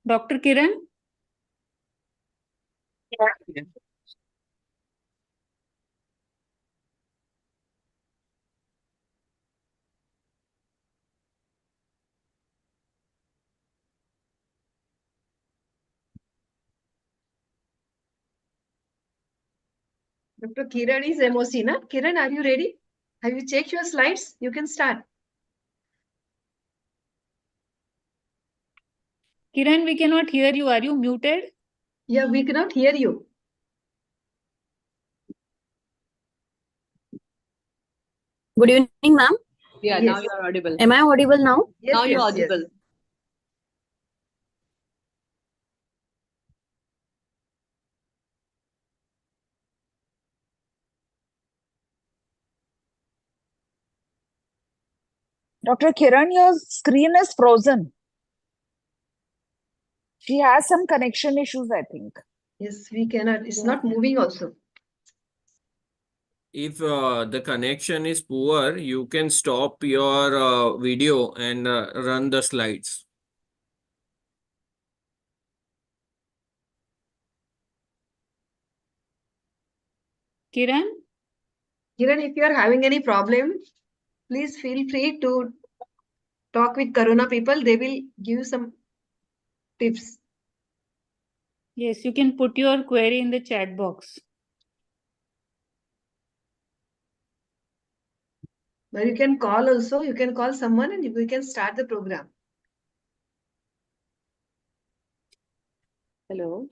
Dr. Kiran? Yeah. Dr. Kiran is MOC, na? Kiran, are you ready? Have you checked your slides? You can start. Kiran, we cannot hear you. Are you muted? Yeah, we cannot hear you. Good evening, ma'am. Yeah, Yes. now you are audible. Am I audible now? Yes, Now you're yes, audible. yes. Dr. Kiran, your screen is frozen. She has some connection issues, I think. Yes, we cannot. It's not moving also. If the connection is poor, you can stop your video and run the slides. Kiran? Kiran, if you are having any problem, please feel free to talk with Corona people. They will give you some tips. Yes, you can put your query in the chat box. But you can call also. You can call someone and we can start the program. Hello.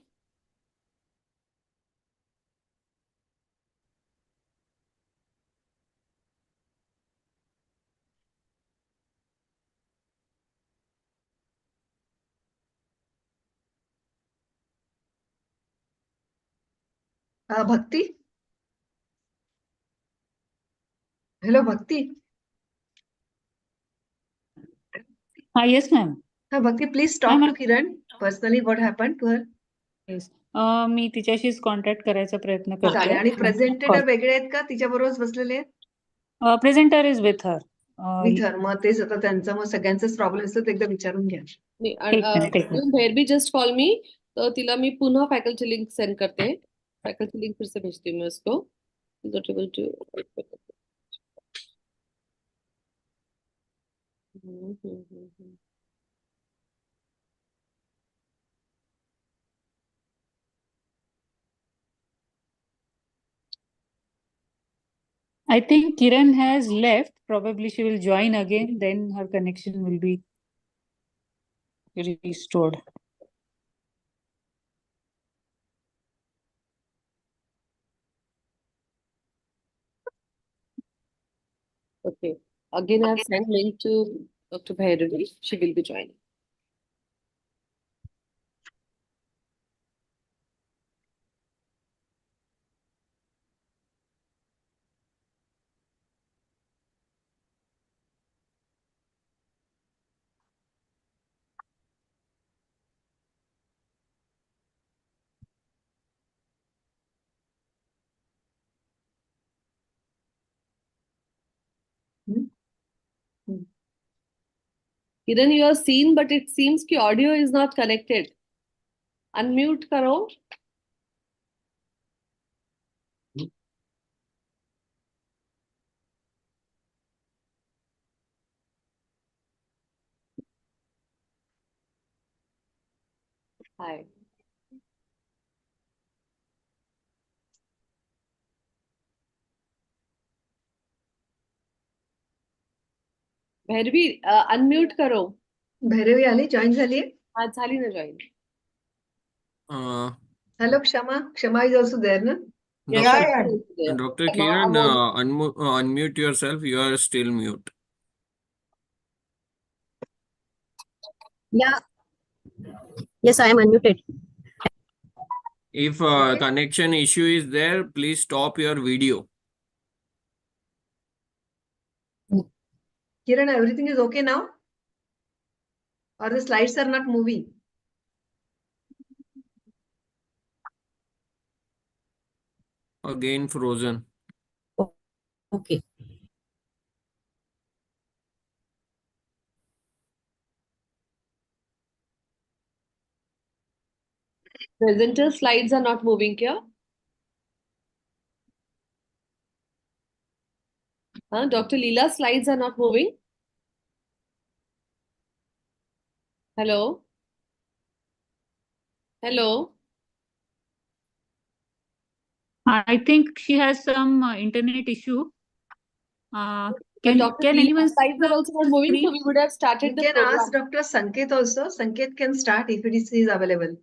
Bhakti? Hello, Bhakti. Yes, ma'am. Bhakti, please talk Ma'am, to Kiran. Personally, what happened to her? Yes. मी तिच्याशीच contact करायचा प्रयत्न चालेल. आणि करते. प्रेझेंटेटर वेगळे आहेत का तिच्याबरोबरच बसलेले आहेत? Presenter is with her. With her. मग तेच आता त्यांचं मग सगळ्यांचाच प्रॉब्लेम असतो ते एकदा विचारून घ्या. भैरवी जस्ट कॉल मी, तो तिला मी पुनः फैकल्टी लिंक सेंड करते. फैकल्टी लिंक फिर से भेजती हूँ मैं उसको. Not able to. I think Kiran has left. Probably she will join again. Then her connection will be restored. Okay. Again, I've sent link to Dr. Bhairavi. She will be joining. Kiran, you are seen, but it seems the audio is not connected. Unmute karo. Hi. Bhairavi unmute करो. भैरवी आली, join झाली. हा झाली ना join. Hello क्षमा. क्षमा is also there ना? Dr. Kiran, unmute yourself. You are still mute. Yeah. Yes, I am unmuted. If connection issue is there, please stop your video. Kiran, everything is okay now? Or the slides are not moving? Again frozen. Okay. Presenter slides are not moving here. Dr. Leela's slides are not moving. Hello? Hello? I think she has some internet issue. But Can Dr. anyone Leela's slides are also not moving, so screen? we would have You started the can program. ask Dr. Sanket also. Sanket can start if it is available.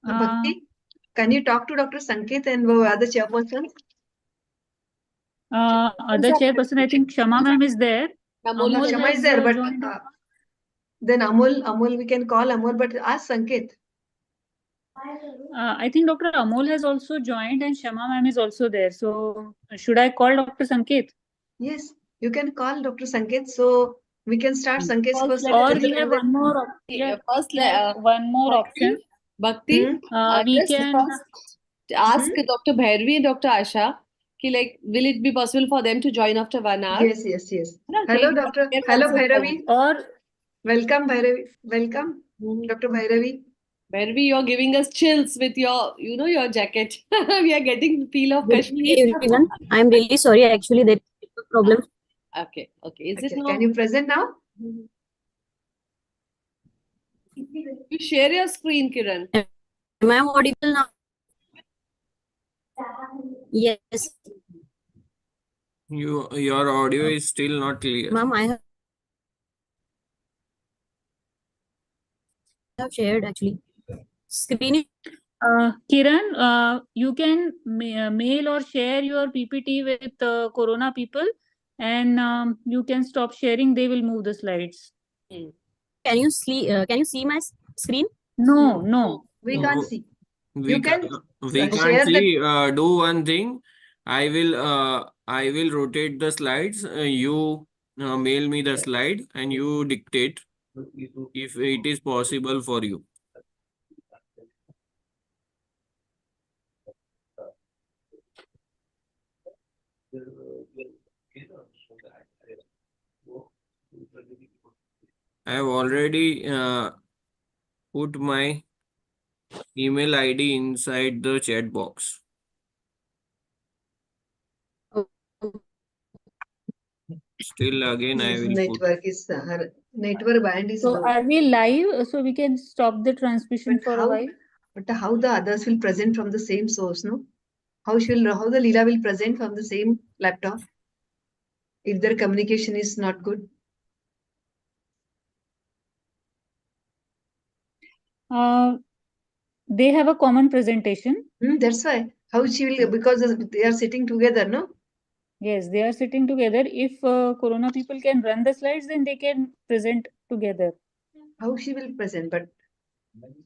Bhakti, can you talk to Dr. Sanket and other chairperson? Other chairperson, I think Shama ma'am is there. Amol Amol Shama has is there, but joined. then Amol, we can call Amol, but ask Sanket. I think Dr. Amol has also joined and Shama ma'am is also there. So should I call Dr. Sanket? Yes, you can call Dr. Sanket, so we can start Sanket's First, first. let Or us- we have one more. First, we have one more Bhakti, option. Bhakti, We just can. first ask Dr. Bhairavi and Dr. Asha, like, will it be possible for them to join after 1 hour? Yes. Hello, Doctor. Yes, Hello, also Bhairavi. Or Welcome, Bhairavi. Welcome, Dr. Bhairavi. Bhairavi, you're giving us chills with your, your jacket. We are getting the feel of Good Kashmir. day, everyone. I'm really sorry. Actually, there is a problem. Okay. Is it Okay, now? can you present now? You share your screen, Kiran. Am I audible now? Yes, Your audio is still not clear. ma'am. I have shared actually. Screen is Kiran, you can mail or share your PPT with Corona people, and you can stop sharing. They will move the slides. Can you see? Can you see my screen? No. We No. can't see. We You can we can't share the. see. Do one thing. I will rotate the slides. You mail me the slide and you dictate if it is possible for you. I have already put my email ID inside the chat box. Still again, I His will put. network is her network band is So low. are we live? So we can stop the transmission But for a how? while. But how the others will present from the same source, no? How the Leela will present from the same laptop if their communication is not good? They have a common presentation. That's why. How she will, because they are sitting together, no? Yes, they are sitting together. If Corona people can run the slides, then they can present together. How she will present, but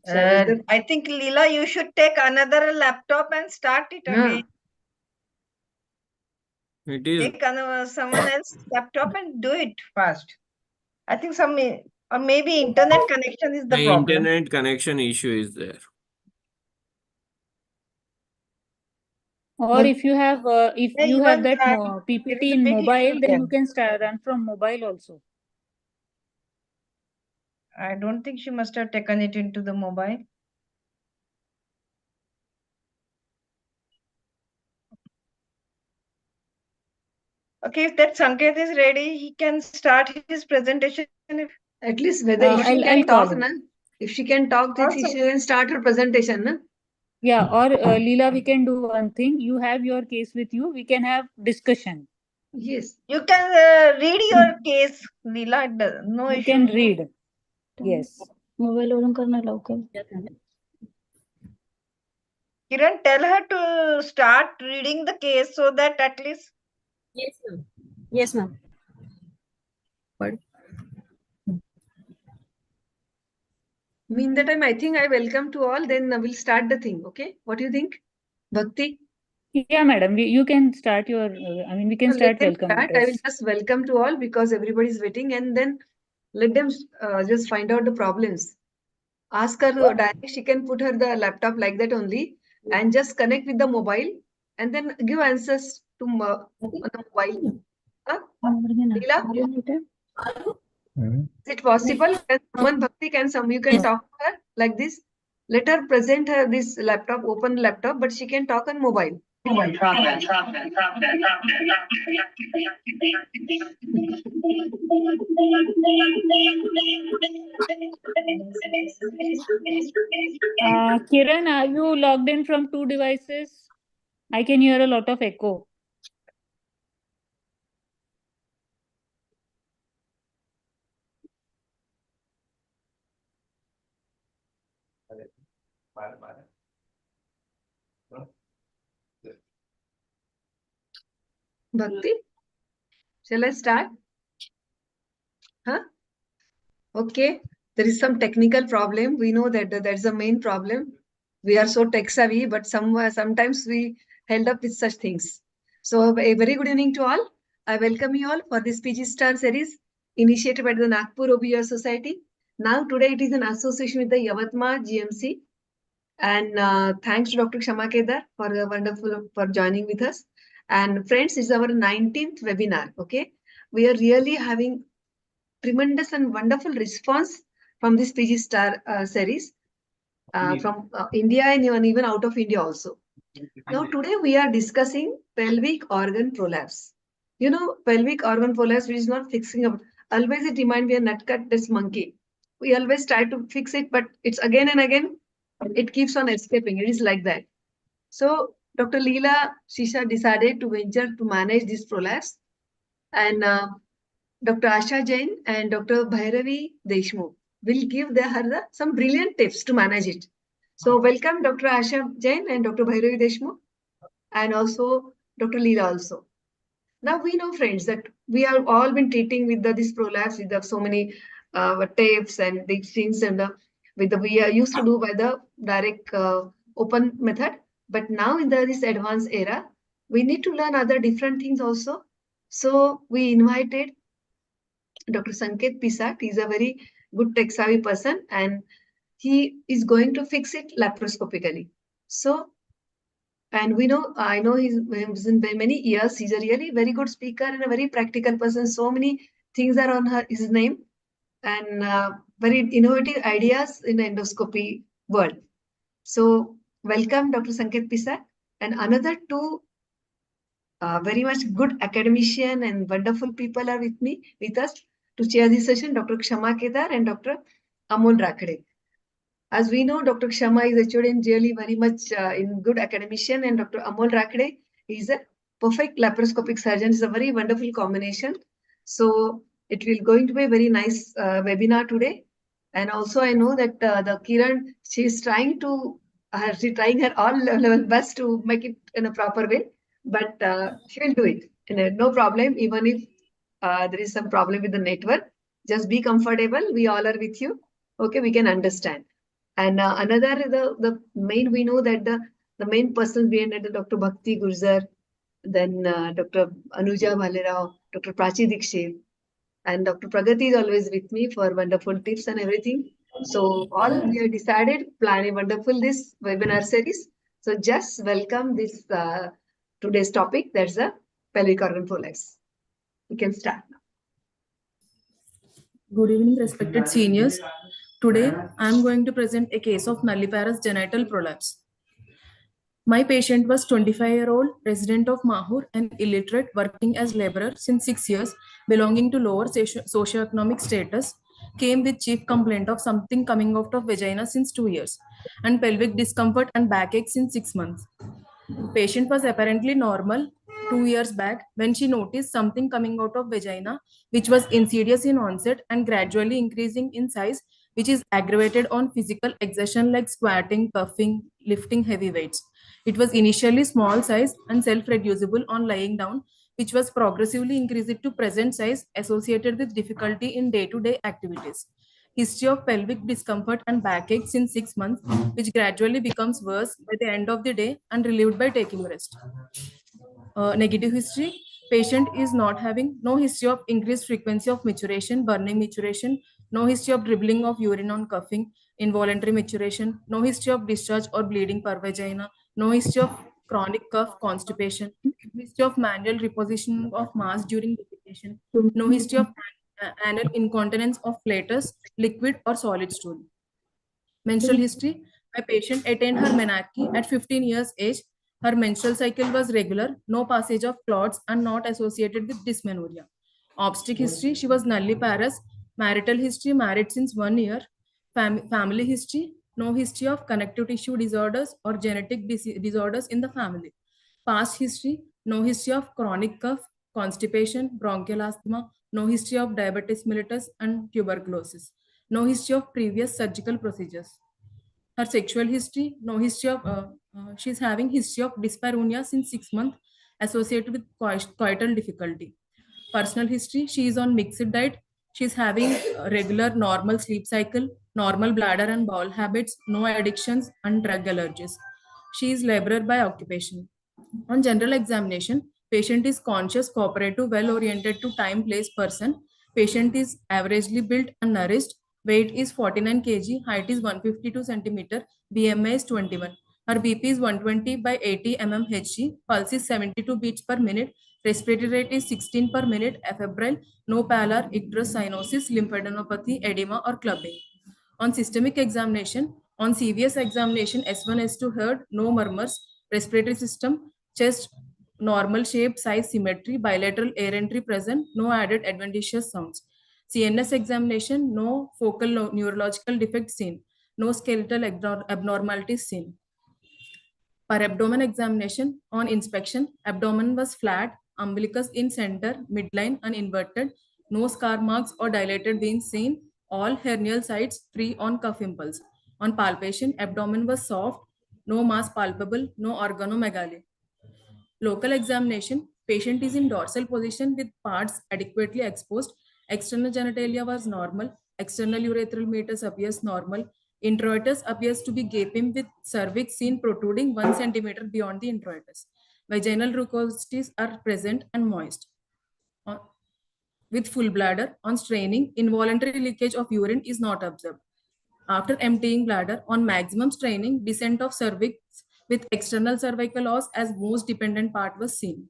I think Leela, you should take another laptop and start it again. It is Take someone else's laptop and do it fast. I think or maybe internet connection is the the problem. internet connection issue is there. Or if you have Even that that, PPT there is a in big mobile, issue then there. you can run from mobile also. I don't think she must have taken it into the mobile. Okay, if that Sanket is ready, he can start his presentation. at least whether if she I'll can call talk, him. na? If she can talk, then she can start her presentation, na? Yeah, or Leela, we can do one thing. You have your case with you. We can have discussion. Yes. You can read your case, Leela. No You issue. can read. Yes. Kiran, tell her to start reading the case so that at least. Yes, ma'am. Yes, ma'am. Meantime, I think I welcome to all. Then we'll start the thing. Okay. What do you think, Bhakti? Yeah, madam. You can start your. We can start Let them welcome start. I will address. just welcome to all because everybody is waiting, and then let them just find out the problems. Ask her directly. She can put her the laptop like that only, and just connect with the mobile, and then give answers to on the mobile. Huh? Leela? Is it possible? Can someone Bhakti you can talk to her? like this. Let her present her this laptop, open laptop, but she can talk on mobile. Kiran, are you logged in from two devices? I can hear a lot of echo. Bhakti, shall I start? Huh? Okay, there is some technical problem. We know that that's the main problem. We are so tech savvy, but sometimes we held up with such things. So a very good evening to all. I welcome you all for this PG Star series initiated by the Nagpur OBR Society. Now today it is in association with the Yavatma GMC. And thanks to Dr. Kshama Kedar for the wonderful for joining with us. And friends, it's our 19th webinar. Okay, we are really having tremendous and wonderful response from this PG Star series from India and even out of India also. Now today we are discussing pelvic organ prolapse. You know, pelvic organ prolapse, which is not fixing up. Always it reminds me a nutcut this monkey. We always try to fix it, but it's again and again, it keeps on escaping. It is like that. So Dr. Leela Shisha decided to venture to manage this prolapse, and Dr. Asha Jain and Dr. Bhairavi Deshmukh will give some brilliant tips to manage it. So welcome Dr. Asha Jain and Dr. Bhairavi Deshmukh, and also Dr. Leela also. Now we know, friends, that we have all been treating with this prolapse with so many tapes and these things, and we are used to do by the direct open method. But now in this advanced era, we need to learn other different things also. So we invited Dr. Sanket Pisak. He's a very good tech savvy person, and he is going to fix it laparoscopically. So, and we know, I know he's in many years. He's a really very good speaker and a very practical person. So many things are on his name, and very innovative ideas in the endoscopy world. So, welcome, Dr. Sanket Pisak, and another two very much good academician and wonderful people are with us to chair this session, Dr. Kshama Kedar and Dr. Amol Rakhde. As we know, Dr. Kshama is HOD and really very much in good academician, and Dr. Amol Rakhde is a perfect laparoscopic surgeon. It's a very wonderful combination. So it will going to be a very nice webinar today. And also I know that the Kiran, she's trying her all level best to make it in a proper way, but she will do it. And no problem, even if there is some problem with the network, just be comfortable. We all are with you. Okay, we can understand. And another, the main, we know that the main person behind it, Dr. Bhakti Gurjar, then Dr. Anuja Bhalerao, Dr. Prachi Dikshit, and Dr. Pragati is always with me for wonderful tips and everything. So all we have decided, planning wonderful this webinar series. So just welcome this today's topic. That's a pelvic organ prolapse. We can start now. Good evening, respected seniors. Today, I am going to present a case of nulliparous genital prolapse. My patient was 25-year-old, resident of Mahur and illiterate, working as laborer since 6 years, belonging to lower socioeconomic status, came with chief complaint of something coming out of vagina since 2 years, and pelvic discomfort and backache since 6 months. Patient was apparently normal 2 years back when she noticed something coming out of vagina, which was insidious in onset and gradually increasing in size, which is aggravated on physical exertion like squatting, puffing, lifting heavy weights. It was initially small size and self-reducible on lying down, which was progressively increased to present size associated with difficulty in day-to-day activities. History of pelvic discomfort and backache since 6 months, which gradually becomes worse by the end of the day and relieved by taking rest. Negative history, patient is not having no history of increased frequency of maturation, burning maturation, no history of dribbling of urine on cuffing, involuntary maturation, no history of discharge or bleeding per vagina, no history of chronic cough, constipation, history of manual repositioning of mass during defecation, no history of anal incontinence of flatus, liquid or solid stool. Menstrual history. My patient attained her menarche at 15 years age. Her menstrual cycle was regular, no passage of clots, and not associated with dysmenorrhea. Obstetric history. She was nulliparous. Marital history, married since 1 year. Family history, no history of connective tissue disorders or genetic disorders in the family. Past history, no history of chronic cough, constipation, bronchial asthma, no history of diabetes mellitus and tuberculosis, no history of previous surgical procedures. Her sexual history, no history of, she's having history of dyspareunia since 6 months associated with coital difficulty. Personal history, she is on mixed diet. She's having a regular normal sleep cycle, normal bladder and bowel habits, no addictions and drug allergies. She is laborer by occupation. On general examination, patient is conscious, cooperative, well-oriented to time, place, person. Patient is averagely built and nourished. Weight is 49 kg, height is 152 centimeter, BMI is 21. Her BP is 120 by 80 mmHg, pulse is 72 beats per minute, respiratory rate is 16 per minute, febrile, no pallor, icterus, cyanosis, lymphadenopathy, edema or clubbing. On systemic examination, on CVS examination, S1, S2 heard, no murmurs, respiratory system, chest, normal shape, size, symmetry, bilateral air entry present, no added adventitious sounds. CNS examination, no focal neurological defect seen, no skeletal abnormalities seen. Per abdomen examination, on inspection, abdomen was flat, umbilicus in center, midline and inverted, no scar marks or dilated veins seen, all hernial sites free on cuff impulse. On palpation, abdomen was soft, no mass palpable, no organomegaly. Local examination, patient is in dorsal position with parts adequately exposed. External genitalia was normal. External urethral meatus appears normal. Introitus appears to be gaping with cervix seen protruding 1 centimeter beyond the introitus. Vaginal rugosities are present and moist. With full bladder, on straining, involuntary leakage of urine is not observed. After emptying bladder, on maximum straining, descent of cervix with external cervical os as most dependent part was seen.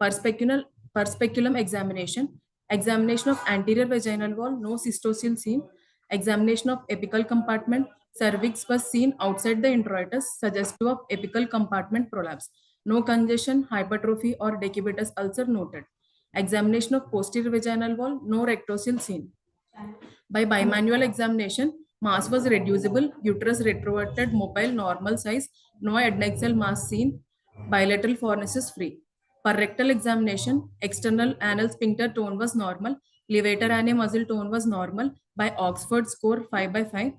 Perspeculum examination, examination of anterior vaginal wall, no cystocele seen. Examination of apical compartment, cervix was seen outside the introitus, suggestive of apical compartment prolapse. No congestion, hypertrophy or decubitus ulcer noted. Examination of posterior vaginal wall, no rectocele seen. By bimanual examination, mass was reducible, uterus retroverted, mobile, normal size, no adnexal mass seen, bilateral fornicis free. Per rectal examination, external anal sphincter tone was normal, levator ani muscle tone was normal by Oxford score 5 by 5.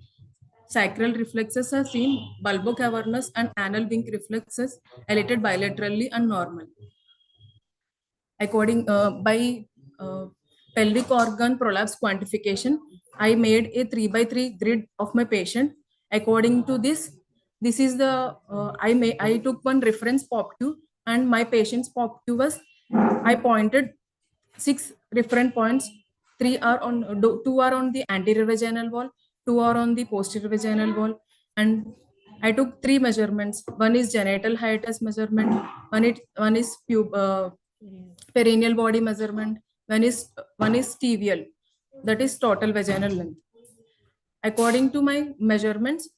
Sacral reflexes are seen, bulbocavernous and anal wink reflexes elated bilaterally and normal. According by pelvic organ prolapse quantification, I made a 3 by 3 grid of my patient. According to this is the I took one reference POP2 and my patient's POP2 was, I pointed 6 referent points. 2 are on the anterior vaginal wall, 2 are on the posterior vaginal wall, and I took 3 measurements. One is genital hiatus measurement, one is perineal body measurement, one is tibial, that is total vaginal length. According to my measurements,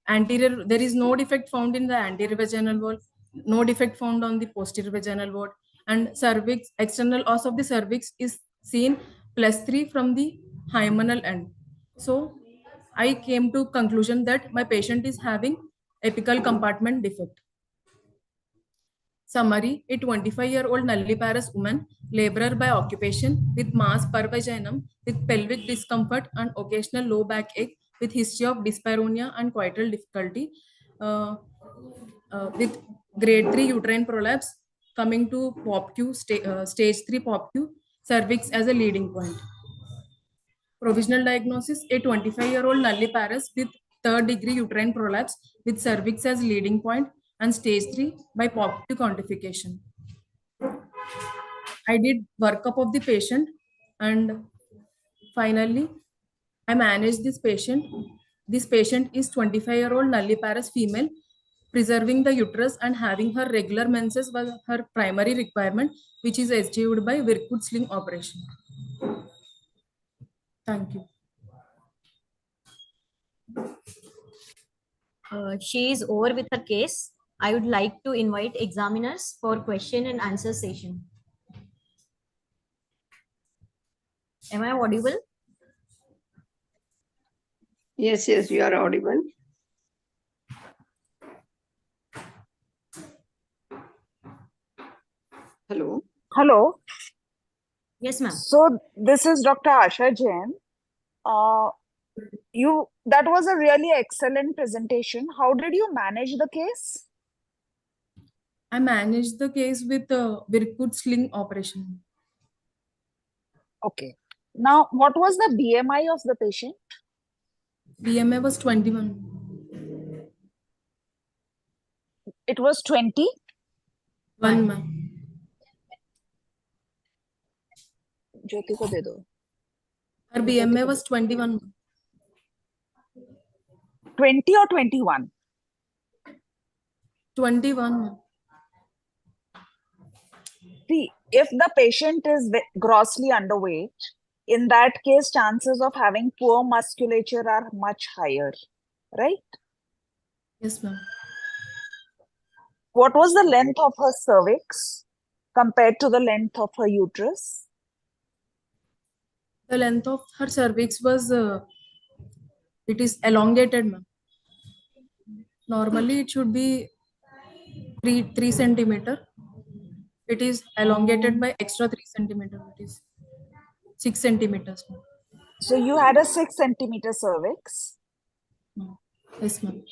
anterior, there is no defect found in the anterior vaginal wall, no defect found on the posterior vaginal wall, and cervix, external os of the cervix is seen +3 from the hymenal end. So I came to conclusion that my patient is having apical compartment defect. Summary, a 25-year-old nulliparous woman, laborer by occupation, with mass per vaginum, with pelvic discomfort and occasional low back ache, with history of dyspareunia and coital difficulty, with grade 3 uterine prolapse, coming to POP2, stage 3 POP2, cervix as a leading point. Provisional diagnosis, a 25-year-old nulliparous with 3rd degree uterine prolapse with cervix as leading point and stage 3 by POP2 quantification. I did workup of the patient and finally I managed this patient. This patient is 25-year-old nulliparous female, preserving the uterus and having her regular menses was her primary requirement, which is achieved by Virkud sling operation. Thank you. She is over with her case. I would like to invite examiners for question and answer session. Am I audible? Yes, yes, you are audible. Hello. Hello. Yes, ma'am. So this is Dr. Asha Jain. That was a really excellent presentation. How did you manage the case? I managed the case with Virkud sling operation. Okay. Now, what was the BMI of the patient? BMI was 21. It was 20. 1, ma'am. Jyoti ko de do. Her BMI was 21. 20 or 21? 21, ma'am. See, if the patient is grossly underweight, in that case, chances of having poor musculature are much higher, right? Yes, ma'am. What was the length of her cervix compared to the length of her uterus? The length of her cervix was, it is elongated, ma'am. Normally, it should be 3 centimeter. It is elongated by extra 3 centimeter. It is 6 centimeters, ma'am. So you had a 6 centimeter cervix. Yes, ma'am.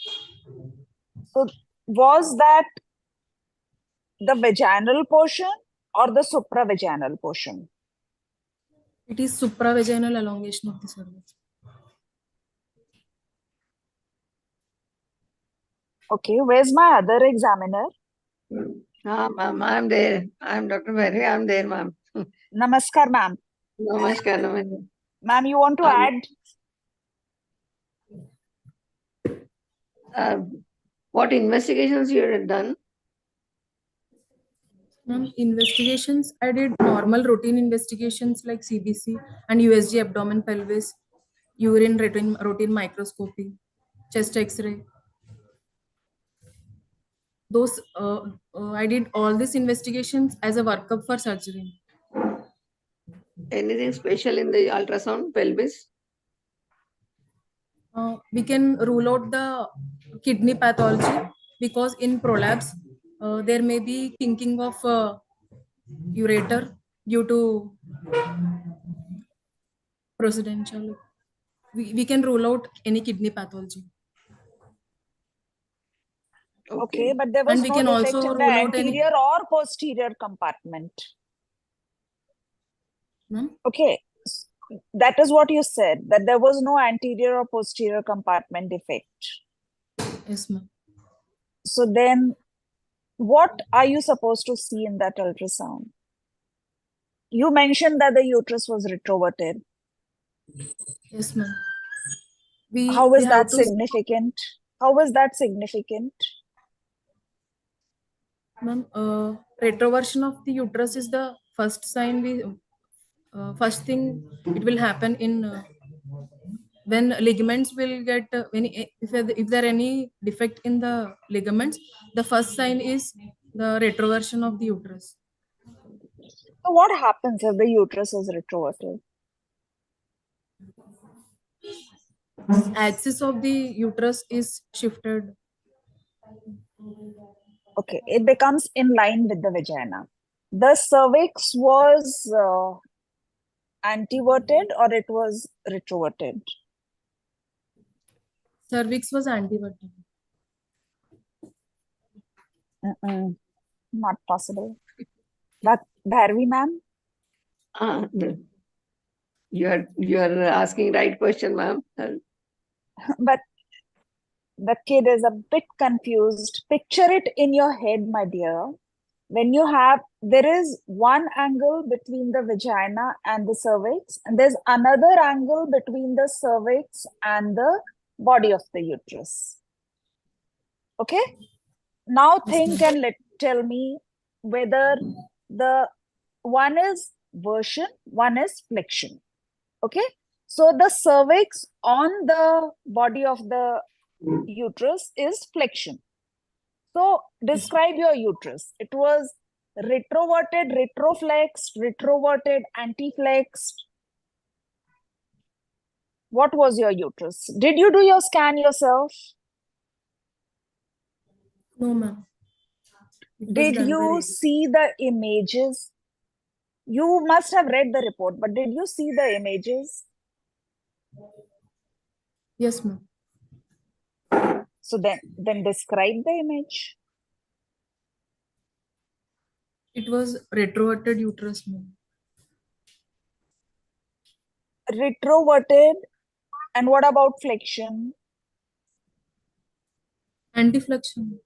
So was that the vaginal portion or the supravaginal portion? It is supravaginal elongation of the cervix. Okay, where's my other examiner? Ma'am, I'm there. I'm Dr. Berry. I'm there, ma'am. Namaskar, ma'am. Namaskar, namaskar. Ma'am, you want to add? What investigations you had done? Ma'am, investigations, I did normal routine investigations like CBC and USG abdomen pelvis, urine routine microscopy, chest x-ray. Those I did all these investigations as a workup for surgery. Anything special in the ultrasound pelvis? We can rule out the kidney pathology because in prolapse there may be kinking of ureter due to procedential. We can rule out any kidney pathology. Okay, but there was And we no can defect also in the rule out any. anterior or posterior compartment. Okay, that is what you said, that there was no anterior or posterior compartment defect. Yes, ma'am. So then, what are you supposed to see in that ultrasound? You mentioned that the uterus was retroverted. Yes, ma'am. How is that significant? How is that significant? Ma'am, retroversion of the uterus is the first sign. First thing it will happen in when ligaments will get if there are any defect in the ligaments, the first sign is the retroversion of the uterus. So what happens if the uterus is retroverted? Axis of the uterus is shifted. Okay, it becomes in line with the vagina. The cervix was anteverted or it was retroverted? Cervix was anteverted. Not possible. But Bharvi ma'am? You are asking right question, ma'am. But the kid is a bit confused. Picture it in your head, my dear. When there is one angle between the vagina and the cervix, and there's another angle between the cervix and the body of the uterus. Okay? Now think and tell me whether the one is version, one is flexion. Okay? So the cervix on the body of the uterus is flexion. So describe your uterus. It was retroverted, retroflexed, retroverted, antiflexed. What was your uterus? Did you do your scan yourself? No, ma'am. It was Did done by you radiology. see the images? You must have read the report, but did you see the images? Yes, ma'am. So then describe the image. It was retroverted uterus, ma'am. Retroverted. And what about flexion? Antiflexion.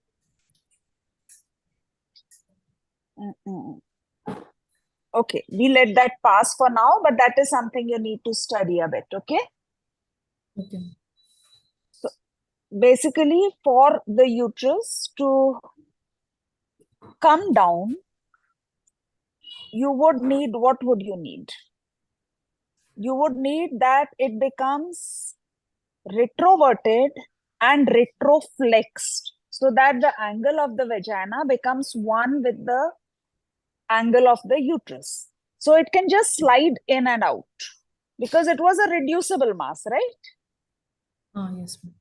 Okay, we let that pass for now, but that is something you need to study a bit, okay? Okay. So basically, for the uterus to come down, you would need, what would you need? You would need that it becomes retroverted and retroflexed so that the angle of the vagina becomes one with the angle of the uterus. So it can just slide in and out because it was a reducible mass, right? Yes, ma'am.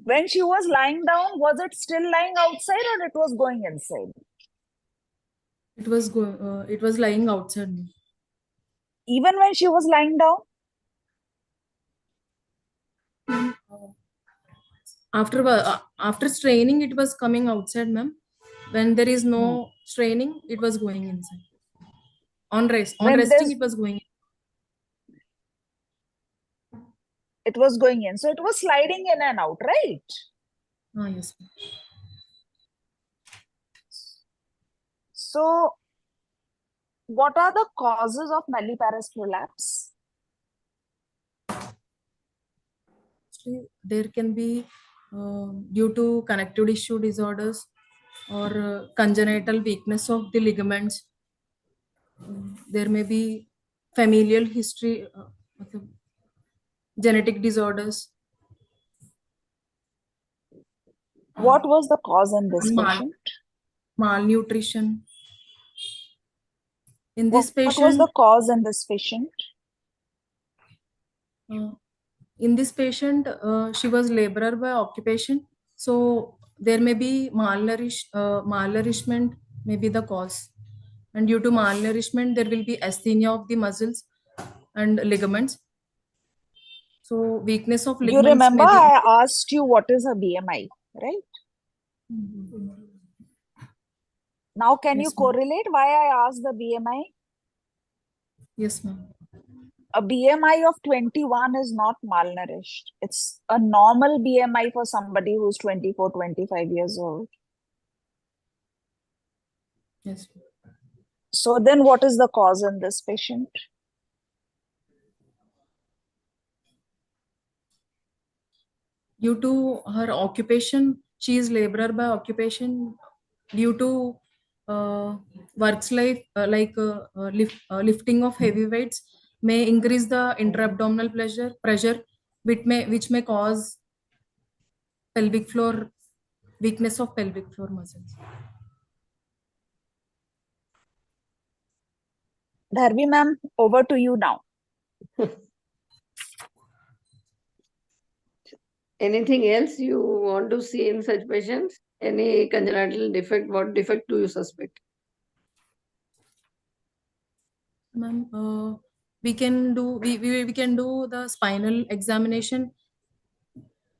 When she was lying down, was it still lying outside or it was going inside? It was it was lying outside, ma'am. Even when she was lying down? After straining, it was coming outside, ma'am. When there is no straining, it was going inside. On resting, it was going. It was going in. So it was sliding in and out, right? Yes, ma'am. So what are the causes of nulliparous prolapse? There can be due to connective tissue disorders or congenital weakness of the ligaments. There may be familial history, genetic disorders. What was the cause in this patient? Malnutrition. In this patient, what was the cause in this patient? In this patient, she was laborer by occupation. So there may be malnourishment may be the cause. And due to malnourishment, there will be asthenia of the muscles and ligaments. So weakness of ligaments. You remember may be... I asked you what is her BMI, right? Now can you correlate why I asked the BMI? Yes, ma'am. A BMI of 21 is not malnourished. It's a normal BMI for somebody who's 24, 25 years old. Yes. So then what is the cause in this patient? Due to her occupation, she is laborer by occupation. Due to works like lifting of heavy weights may increase the intra-abdominal pressure, which may cause pelvic floor weakness of pelvic floor muscles. Dharvi ma'am, over to you now. Anything else you want to see in such patients? Any congenital defect? What defect do you suspect? Ma'am, we can do the spinal examination.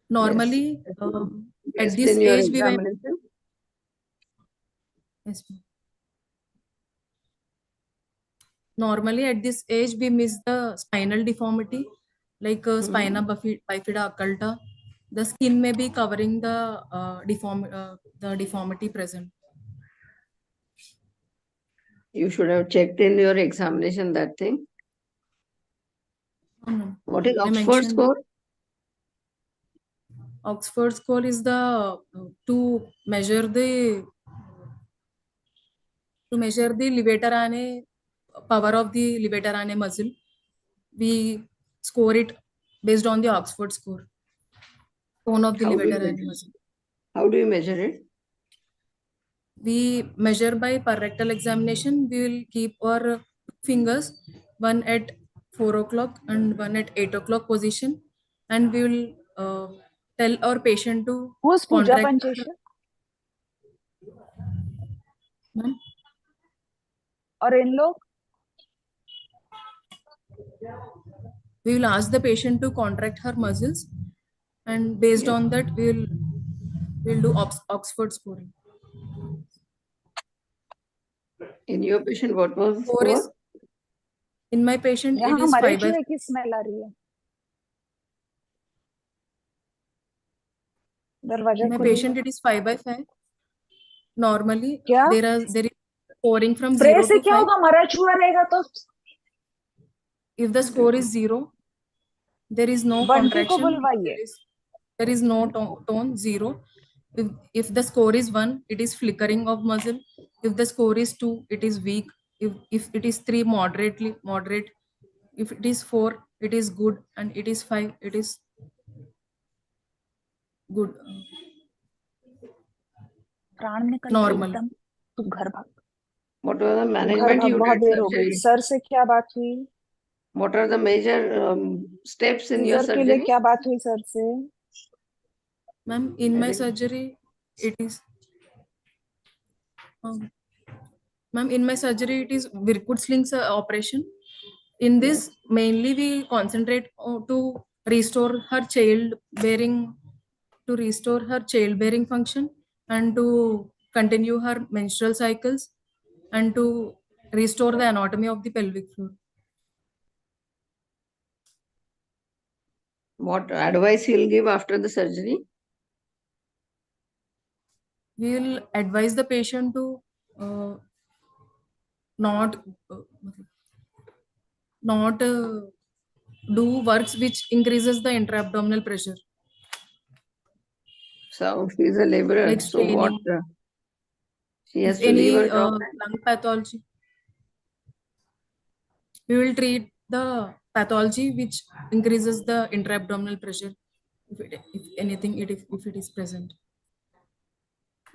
Normally, Yes. at this age, we went. Yes, ma'am. Normally, at this age, we miss the spinal deformity, like spina bifida occulta. The skin may be covering the deformity present. You should have checked in your examination that thing. What is Oxford score? Oxford score is the to measure the levator arane power of the levator arane muscle. We score it based on the Oxford score. tone of the How do you levator measure? and muscle. How do you measure it? We measure by per rectal examination. We will keep our fingers, one at 4 o'clock and one at 8 o'clock position, and we will tell our patient to Who's Pooja contract. Panchesha? Ma'am? Or in log? We will ask the patient to contract her muscles, and based Yes. on that, we'll do Oxford scoring. In your patient, what was the Score is, score? in my patient, it यहाँ is हमारे 5 by चूहे की smell आ रही है दरवाजा in my खोलिए patient it is 5 by 5. Normally, क्या there is scoring from spray 0 से to क्या 5. होगा हमारा चूहा रहेगा तो If the score is 0, there is no Bunty को contraction. बुलवाइए There is no tone 0. If the score is 1, it is flickering of muscle. If the score is 2, it is weak. If it is 3, moderate. If it is 4, it is good, and it is 5, it is good. प्राण निकल गए Normal. एकदम तू घर भाग What was the घर management भाग you बहुत did देर हो गई surgery? सर से क्या बात हुई What are the major steps in your caesar के लिए surgery? क्या बात हुई सर से Ma'am, in my surgery, it is. Ma'am, in my surgery, it is Virkud slings operation. In this, mainly we concentrate to restore her childbearing function, and to continue her menstrual cycles, and to restore the anatomy of the pelvic floor. What advice you'll give after the surgery? We will advise the patient to not do works which increases the intra-abdominal pressure. So she's a laborer. Like So what? straining. She has If to leave any her job. lung pathology, we will treat the pathology which increases the intra-abdominal pressure. If anything, if it is present.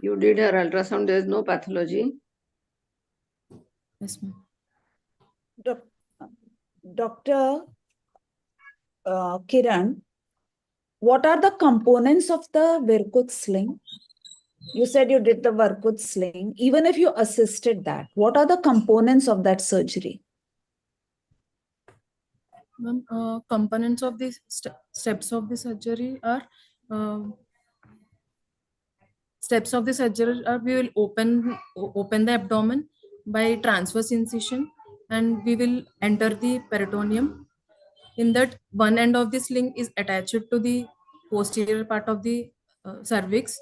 You did her ultrasound. There is no pathology. Yes, ma'am. Dr. Kiran, what are the components of the Virkud sling? You said you did the Virkud sling. Even if you assisted that, what are the components of that surgery? Components of these steps of the surgery are we will open the abdomen by transverse incision, and we will enter the peritoneum. In that, one end of the sling is attached to the posterior part of the cervix,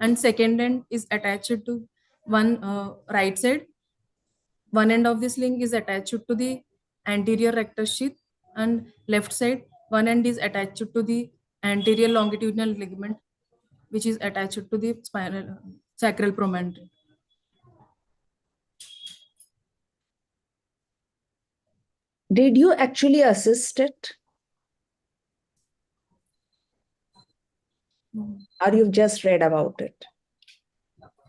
and second end is attached to one right side. One end of the sling is attached to the anterior rectus sheath, and left side, one end is attached to the anterior longitudinal ligament, which is attached to the spinal sacral promontory. Did you actually assist it? Or you've just read about it?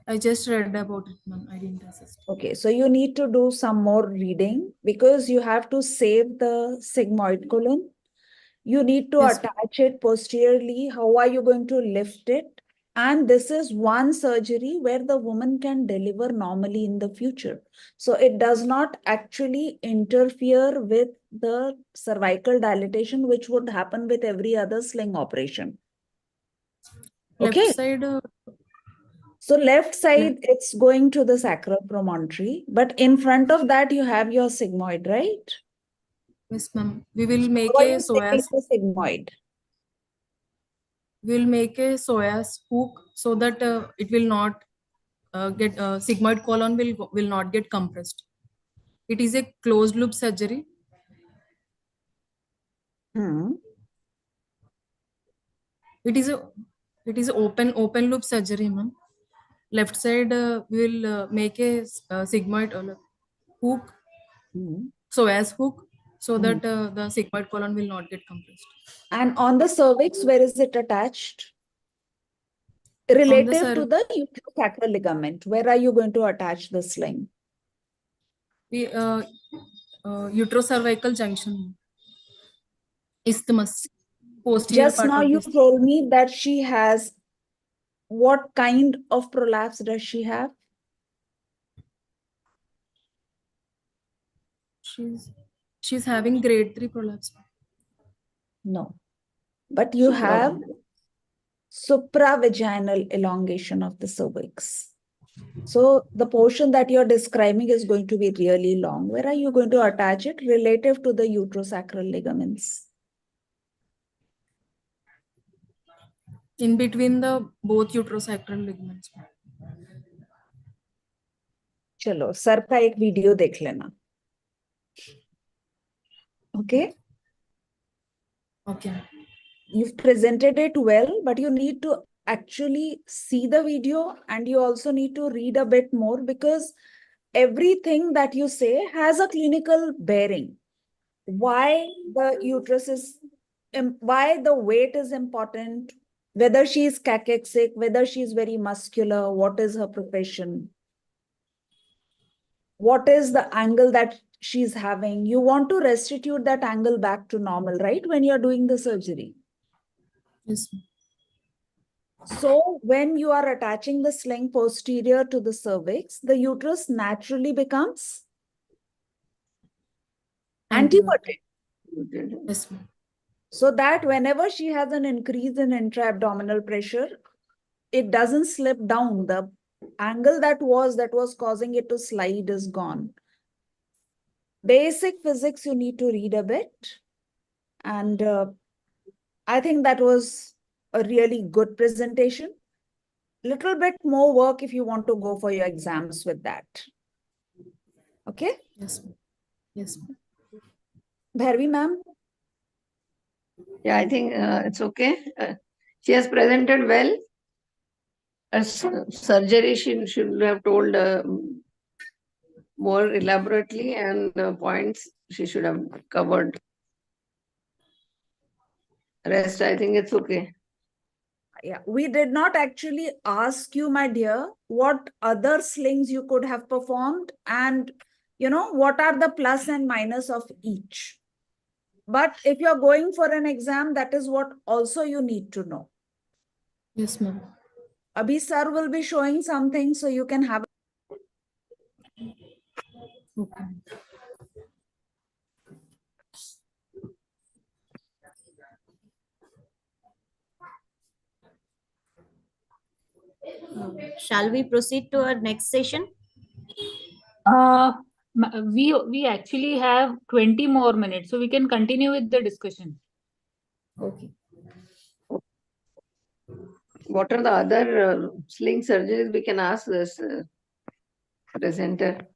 I just read about it, ma'am. I didn't assist. Okay, so you need to do some more reading because you have to save the sigmoid colon. You need to Yes. attach it posteriorly. How are you going to lift it? And this is one surgery where the woman can deliver normally in the future. So it does not actually interfere with the cervical dilatation, which would happen with every other sling operation. Left Okay. side. So left side, it's going to the sacral promontory, but in front of that, you have your sigmoid, right? Yes, ma'am. We will make How are a you saving psoas. the sigmoid? We will make a psoas hook so that it will not get sigmoid colon will not get compressed. It is a closed loop surgery. It is a open loop surgery, ma'am. Left side we will make a sigmoid hook, psoas hook, so that the sigmoid colon will not get compressed. And on the cervix, where is it attached? Relative to the uterosacral ligament, where are you going to attach the sling? The uterocervical junction. Isthmus. Posterior Just part now of you this. told me that she has, what kind of prolapse does she have? She's having grade 3 prolapse. No, but you have supravaginal elongation of the cervix. So the portion that you're describing is going to be really long. Where are you going to attach it relative to the uterosacral ligaments? In between the both uterosacral ligaments. चलो sir का एक video देख लेना. Okay. Okay. You've presented it well, but you need to actually see the video, and you also need to read a bit more, because everything that you say has a clinical bearing. Why the uterus is, why the weight is important, whether she is cachexic, whether she is very muscular, what is her profession, what is the angle that she's having. You want to restitute that angle back to normal, right? When you're doing the surgery. Yes. So when you are attaching the sling posterior to the cervix, the uterus naturally becomes anteverted. Yes. So that whenever she has an increase in intra-abdominal pressure, it doesn't slip down. The angle that was causing it to slide is gone. Basic physics you need to read a bit. And I think that was a really good presentation. Little bit more work if you want to go for your exams with that. Okay? Yes. Yes. Bharvi ma'am? Yeah, I think it's okay. She has presented well. Surgery, she should have told more elaborately, and points she should have covered. Rest, I think it's okay. Yeah, we did not actually ask you, my dear, what other slings you could have performed, and what are the plus and minus of each. But if you're going for an exam, that is what also you need to know. Yes, ma'am. Abhi sir will be showing something, so you can have. Okay. Shall we proceed to our next session? We actually have 20 more minutes, so we can continue with the discussion. Okay. What are the other sling surgeries we can ask this presenter?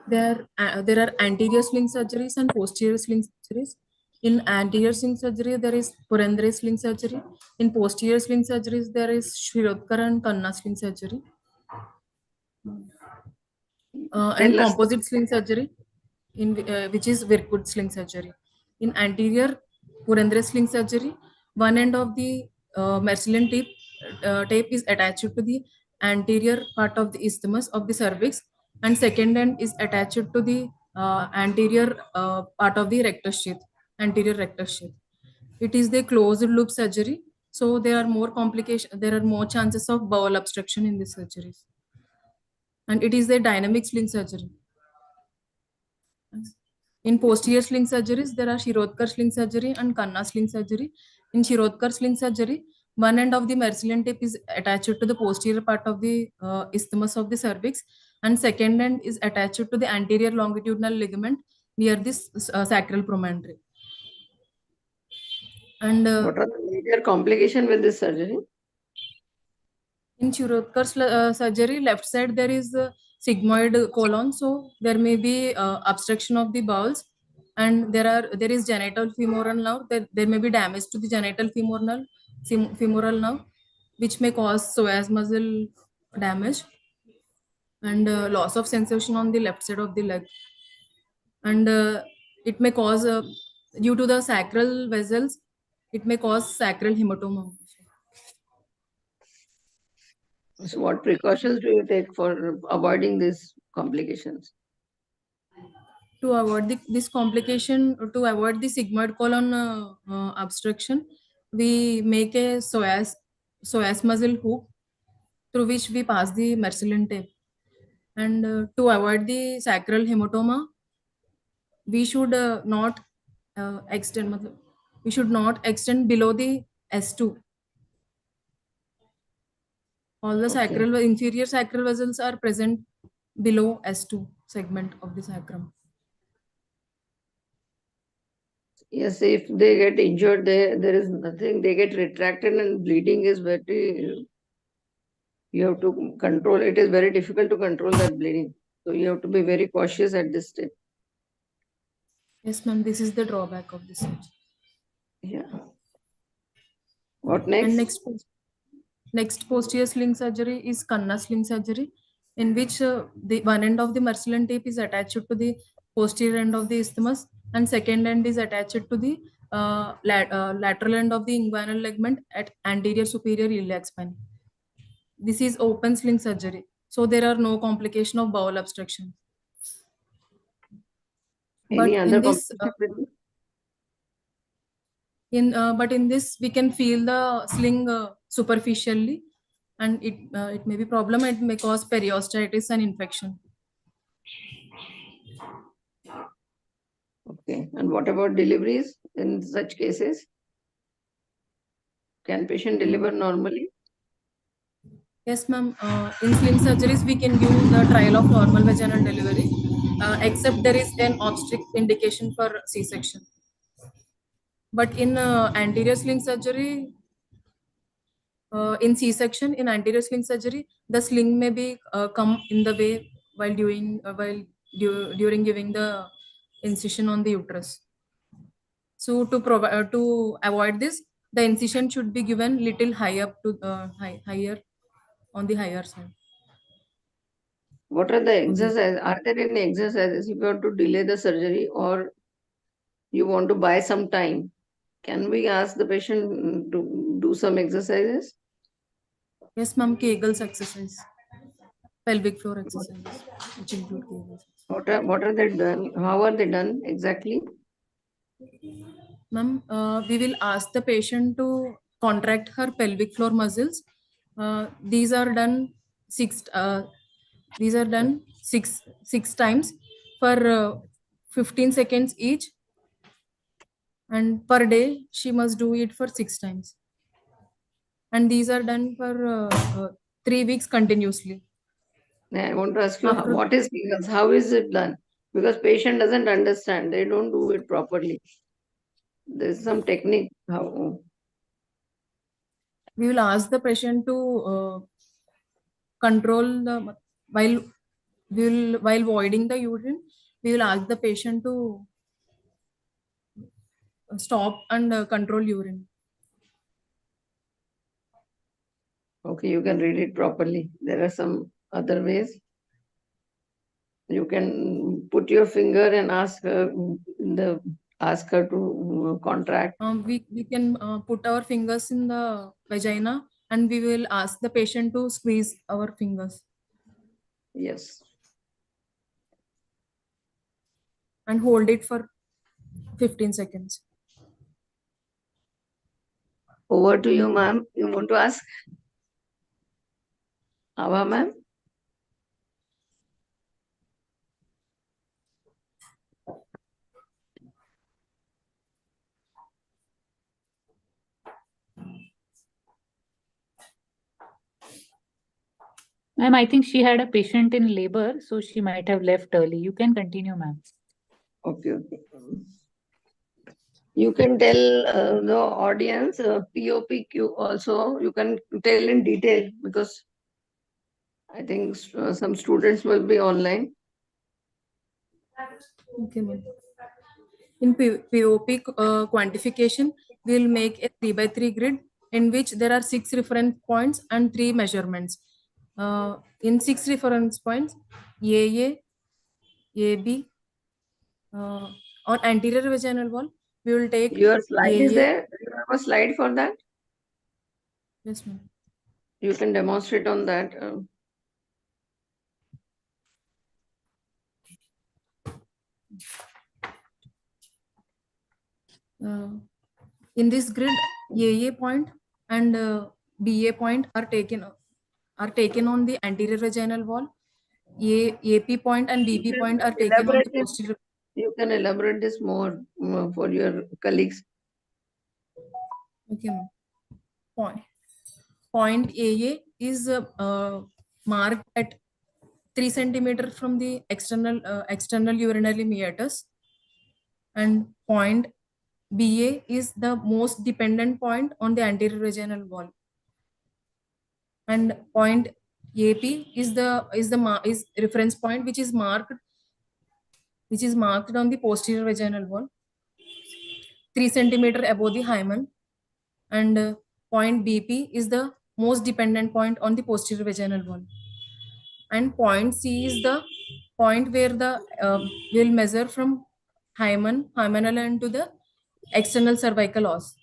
There are anterior sling surgeries and posterior sling surgeries. In anterior sling surgery, there is Purandre sling surgery. In posterior sling surgeries, there is Shirodkar and Kanna sling surgery. And composite sling surgery, which is Virkud sling surgery. In anterior Purandre sling surgery, one end of the Mercillian tape is attached to the anterior part of the isthmus of the cervix, and second end is attached to the anterior part of the rectus sheath, anterior rectus sheath. It is the closed loop surgery, so there are more complications. There are more chances of bowel obstruction in these surgeries, and it is a dynamic sling surgery. In posterior sling surgeries, there are Shirodkar sling surgery and Kanna sling surgery. In Shirodkar sling surgery, one end of the Mercillian tape is attached to the posterior part of the isthmus of the cervix, and second end is attached to the anterior longitudinal ligament near this sacral promontory. And what are the major complications with this surgery? In Shirodkar surgery, left side there is sigmoid colon, so there may be obstruction of the bowels, and there is genital femoral nerve. There may be damage to the genital femoral nerve, which may cause psoas muscle damage and loss of sensation on the left side of the leg, and it may cause due to the sacral vessels, it may cause sacral hematoma. So what precautions do you take for avoiding these complications? To avoid this complication, to avoid the sigmoid colon obstruction, we make a psoas muscle hook through which we pass the Marcelin tape. And to avoid the sacral hematoma, we should not extend. We should not extend below the S2. All the sacral inferior sacral vessels are present below S2 segment of the sacrum. Yes, if they get injured, there is nothing. They get retracted and bleeding is very. You have to control. It is very difficult to control that bleeding. So you have to be very cautious at this stage. Yes, ma'am. This is the drawback of this surgery. Yeah. What next? And next posterior sling surgery is Kanna sling surgery, in which the one end of the Marcelin tape is attached to the posterior end of the isthmus, and second end is attached to the lateral end of the inguinal ligament at anterior superior iliac spine. This is open sling surgery, so there are no complication of bowel obstruction. Any other but in this we can feel the sling superficially, and it may be problem. It may cause periostitis and infection. Okay. And what about deliveries in such cases? Can patient deliver normally? Yes, ma'am. In sling surgeries, we can give the trial of normal vaginal delivery, except there is an obstetric indication for C-section. But in anterior sling surgery, in C-section, in anterior sling surgery, the sling may be come in the way while during giving the incision on the uterus. So to avoid this, the incision should be given little high up to higher on the higher side. What are the exercises? Are there any exercises if you want to delay the surgery or you want to buy some time? Can we ask the patient to do some exercises? Yes, ma'am. Kegels exercise, pelvic floor exercises, which include Kegels. What are they done? How are they done exactly? Ma'am, we will ask the patient to contract her pelvic floor muscles. These are done six. These are done six times for 15 seconds each, and per day she must do it for 6 times. And these are done for 3 weeks continuously. I want to ask you, what is Kegels? How is it done? Because patient doesn't understand. They don't do it properly. There's some technique. How? We will ask the patient to control the while voiding the urine. We will ask the patient to stop and control urine. Okay, you can read it properly. There are some other ways. You can put your finger and ask her to contract. We can put our fingers in the vagina and we will ask the patient to squeeze our fingers. Yes. And hold it for 15 seconds. Over to you, ma'am. You want to ask? Ava, ma'am? Ma'am, I think she had a patient in labor, so she might have left early. You can continue, ma'am. Okay. You can tell the audience POPQ also. You can tell in detail because I think some students will be online. Okay, ma'am. In POP quantification, we will make a 3x3 grid in which there are 6 reference points and 3 measurements. In 6 reference points, AA, AB, on anterior vaginal wall, we will take Your slide is AA. there? Do you have a slide for that? Yes, ma'am. You can demonstrate on that. In this grid, AA point and BA point are taken on the anterior vaginal wall. AP point and BP point are taken on the posterior. You can elaborate this more for your colleagues. Okay, ma'am. Point AA is marked at 3 centimeters from the external urinary meatus, and point BA is the most dependent point on the anterior vaginal wall, and point AP is reference point which is marked on the posterior vaginal wall 3 centimeters above the hymen, and point BP is the most dependent point on the posterior vaginal wall, and point C is the point where the will measure from hymenal end to the external cervical os,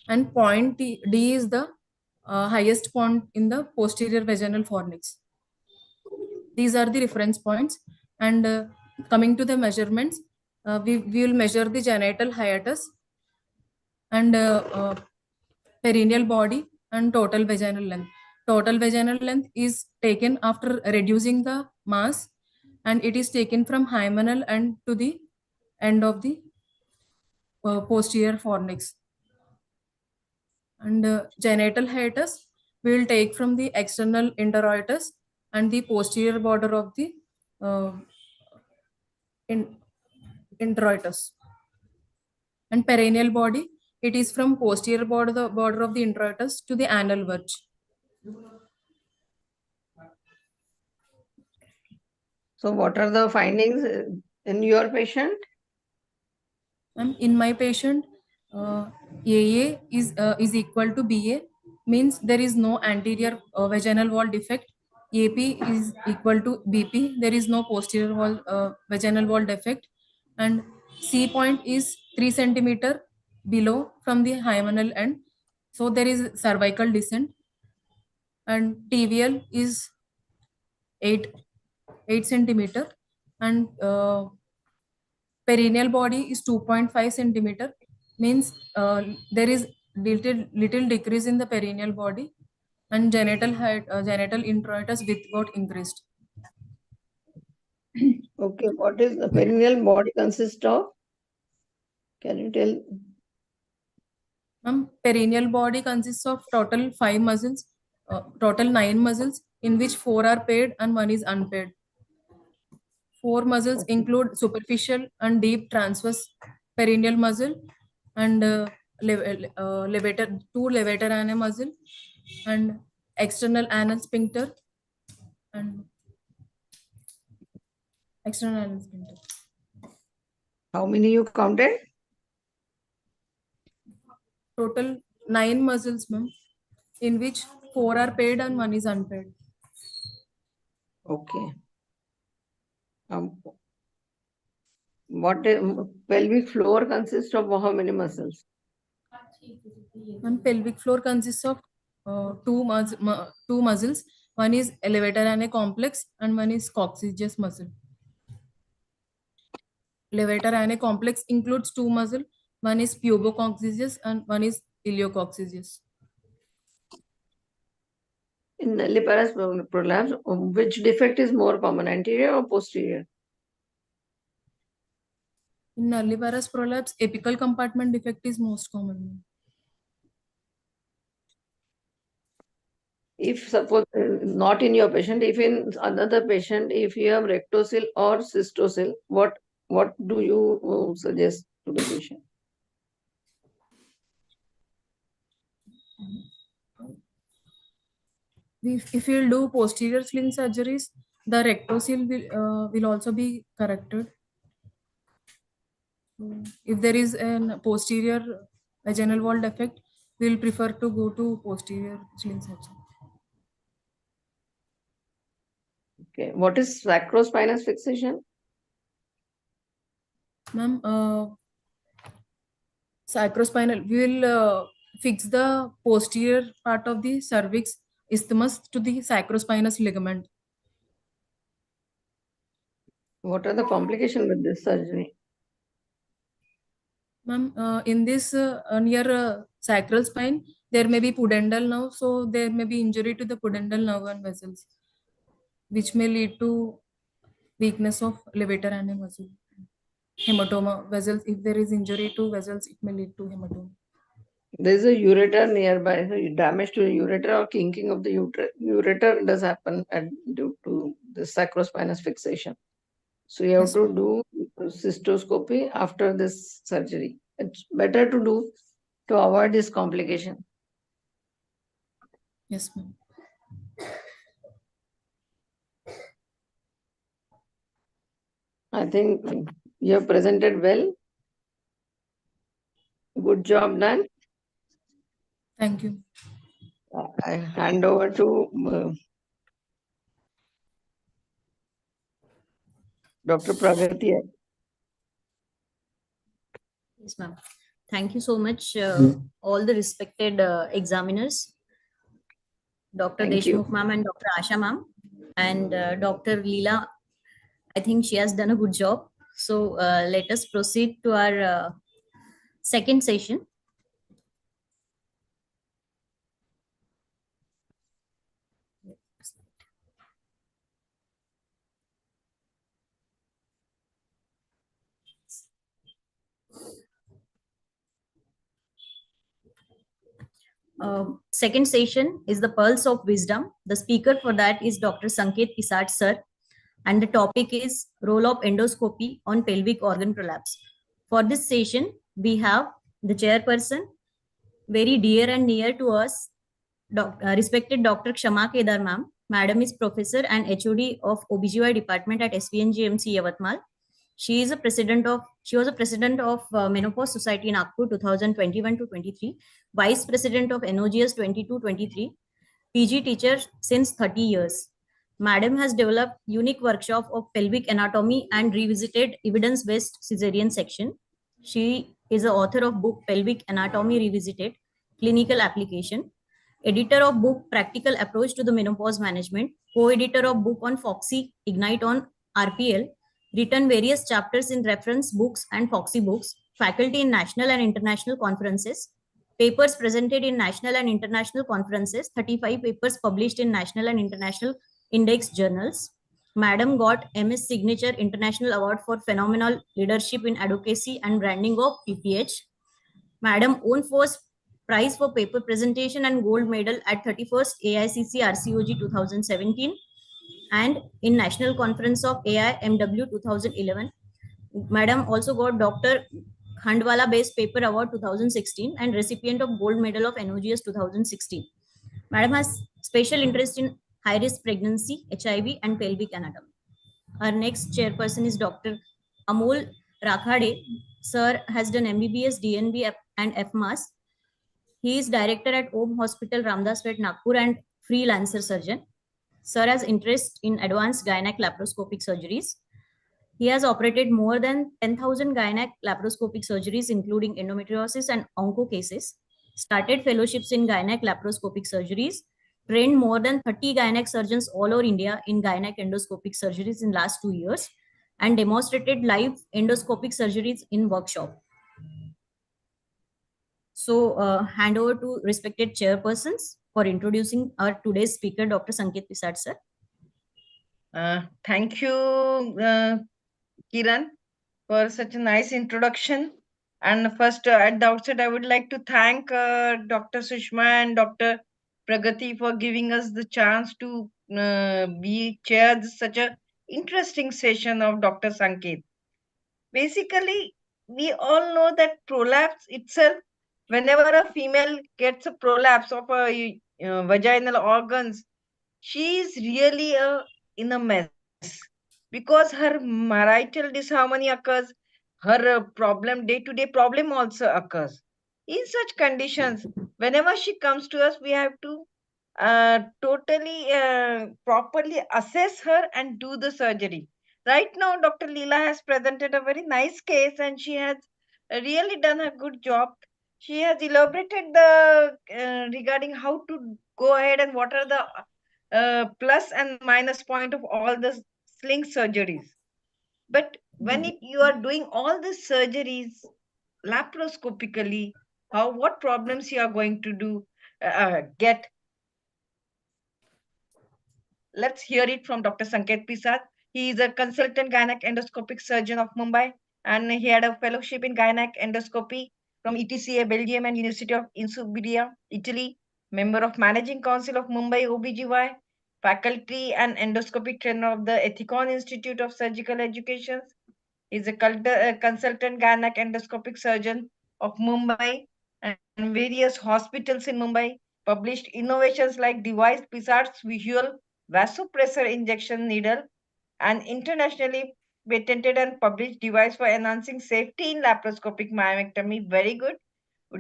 and point D is the highest point in the posterior vaginal fornix. These are the reference points, and coming to the measurements, we will measure the genital hiatus and perineal body and total vaginal length. Total vaginal length is taken after reducing the mass, and it is taken from hymenal end to the end of the posterior fornix. And genital hiatus we will take from the external introitus and the posterior border of the introitus. And perineal body, it is from posterior border of the introitus to the anal verge. So what are the findings in your patient? In my patient, AA is equal to BA, means there is no anterior vaginal wall defect. AP is equal to BP, there is no posterior wall vaginal wall defect, and C point is 3 centimeter below from the hymenal end, so there is cervical descent, and TVL is 8 centimeter, and perineal body is 2.5 centimeter, means there is little decrease in the perineal body, and genital height, genital introitus width got increased. Okay, what is the perineal body consist of? Can you tell? Perineal body consists of total 5 muscles, total 9 muscles, in which 4 are paired and 1 is unpaired. 4 muscles include superficial and deep transverse perineal muscle, and levator, 2 levator ana muscle, and external anal sphincter, and external anal sphincter. How many you counted? Total 9 muscles, ma'am, in which 4 are paired and 1 is unpaired. Okay. What pelvic floor consists of how many muscles? And pelvic floor consists of two muscles. One is levator ana complex and one is coccygeus muscle. Levator ana complex includes 2 muscles. One is pubococcygeus and one is iliococcygeus. In nulliparous prolapse, which defect is more common, anterior or posterior? In nulliparous prolapse, apical compartment defect is most common. If suppose not in your patient, if in another patient, if you have rectocele or cystocele, what do you suggest to the patient? If you will do posterior sling surgeries, the rectocele will also be corrected. If there is a posterior vaginal wall defect, we will prefer to go to posterior sling surgery. Okay. What is sacrospinous fixation? Ma'am, sacrospinal, we will fix the posterior part of the cervix isthmus to the sacrospinous ligament. What are the complications with this surgery? Ma'am, in this near sacral spine, there may be pudendal nerve, so there may be injury to the pudendal nerve and vessels, which may lead to weakness of levator and a muscle. Hematoma, vessels, if there is injury to vessels, it may lead to hematoma. There is a ureter nearby, so damage to the ureter or kinking of the ureter does happen due to the sacrospinous fixation. So you have Yes, to ma'am. do cystoscopy after this surgery. It's better to do to avoid this complication. Yes, ma'am. I think you have presented well. Good job done. Thank you. I hand over to Dr. Pragati. Yes, ma'am. Thank you so much, all the respected examiners, Dr. Thank you. Deshmukh ma'am and Dr. Asha ma'am, and Dr. Leela. I think she has done a good job. So let us proceed to our second session. Second session is the Pearls of Wisdom. The speaker for that is Dr. Sanket Pisat sir, and the topic is role of endoscopy on pelvic organ prolapse. For this session, we have the chairperson, very dear and near to us, respected Dr. Kshama Kedar ma'am. Madam is professor and HOD of OBGY department at SVNGMC Yavatmal. She was a president of Menopause Society in Nagpur 2021 to 23, vice president of NOGS 22-23, PG teacher since 30 years. Madam has developed unique workshop of pelvic anatomy and revisited evidence-based cesarean section. She is the author of book Pelvic Anatomy Revisited, Clinical Application, editor of book Practical Approach to the Menopause Management, co-editor of book on Foxy Ignite on RPL, written various chapters in reference books and Foxy books, faculty in national and international conferences, papers presented in national and international conferences, 35 papers published in national and international index journals. Madam got MS Signature International Award for Phenomenal Leadership in Advocacy and Branding of PPH. Madam won first prize for paper presentation and gold medal at 31st AICC RCOG 2017 and in National Conference of AIMW 2011. Madam also got Dr. Khandwala Based Paper Award 2016 and recipient of Gold Medal of NOGS 2016. Madam has special interest in high-risk pregnancy, HIV, and pelvic anatomy. Our next chairperson is Dr. Amol Rakhade. Sir has done MBBS, DNB, and FMAS. He is director at Om Hospital, Ramdaspet, Nagpur, and freelancer surgeon. Sir has interest in advanced gynec laparoscopic surgeries. He has operated more than 10,000 gynec laparoscopic surgeries, including endometriosis and onco cases, started fellowships in gynec laparoscopic surgeries, trained more than 30 gynec surgeons all over India in gynec endoscopic surgeries in last 2 years, and demonstrated live endoscopic surgeries in workshop. So hand over to respected chairpersons for introducing our today's speaker, Dr. Sanket Pisat sir. Thank you, Kiran, for such a nice introduction. And first, at the outset, I would like to thank Dr. Sushma and Dr. Pragati for giving us the chance to be chair such a interesting session of Dr. Sanket. Basically, we all know that prolapse itself, whenever a female gets a prolapse of a vaginal organs, she is really in a mess because her marital disharmony occurs, her problem, day-to-day problem also occurs. In such conditions, whenever she comes to us, we have to totally properly assess her and do the surgery. Right now, Dr. Leela has presented a very nice case and she has really done a good job. she has elaborated the regarding how to go ahead and what are the plus and minus point of all the sling surgeries. But when you are doing all these surgeries laparoscopically, what problems you are going to do get? Let's hear it from Dr. Sanket Pisat. He is a consultant gynec endoscopic surgeon of Mumbai, and he had a fellowship in gynec endoscopy from ETCA, Belgium, and University of Insubria, Italy. Member of Managing Council of Mumbai OBGY, faculty and endoscopic trainer of the Ethicon Institute of Surgical Education. He is a consultant gynec endoscopic surgeon of Mumbai and various hospitals in Mumbai. Published innovations like device Pisart's visual vasopressor injection needle, an internationally patented and published device for enhancing safety in laparoscopic myomectomy. Very good.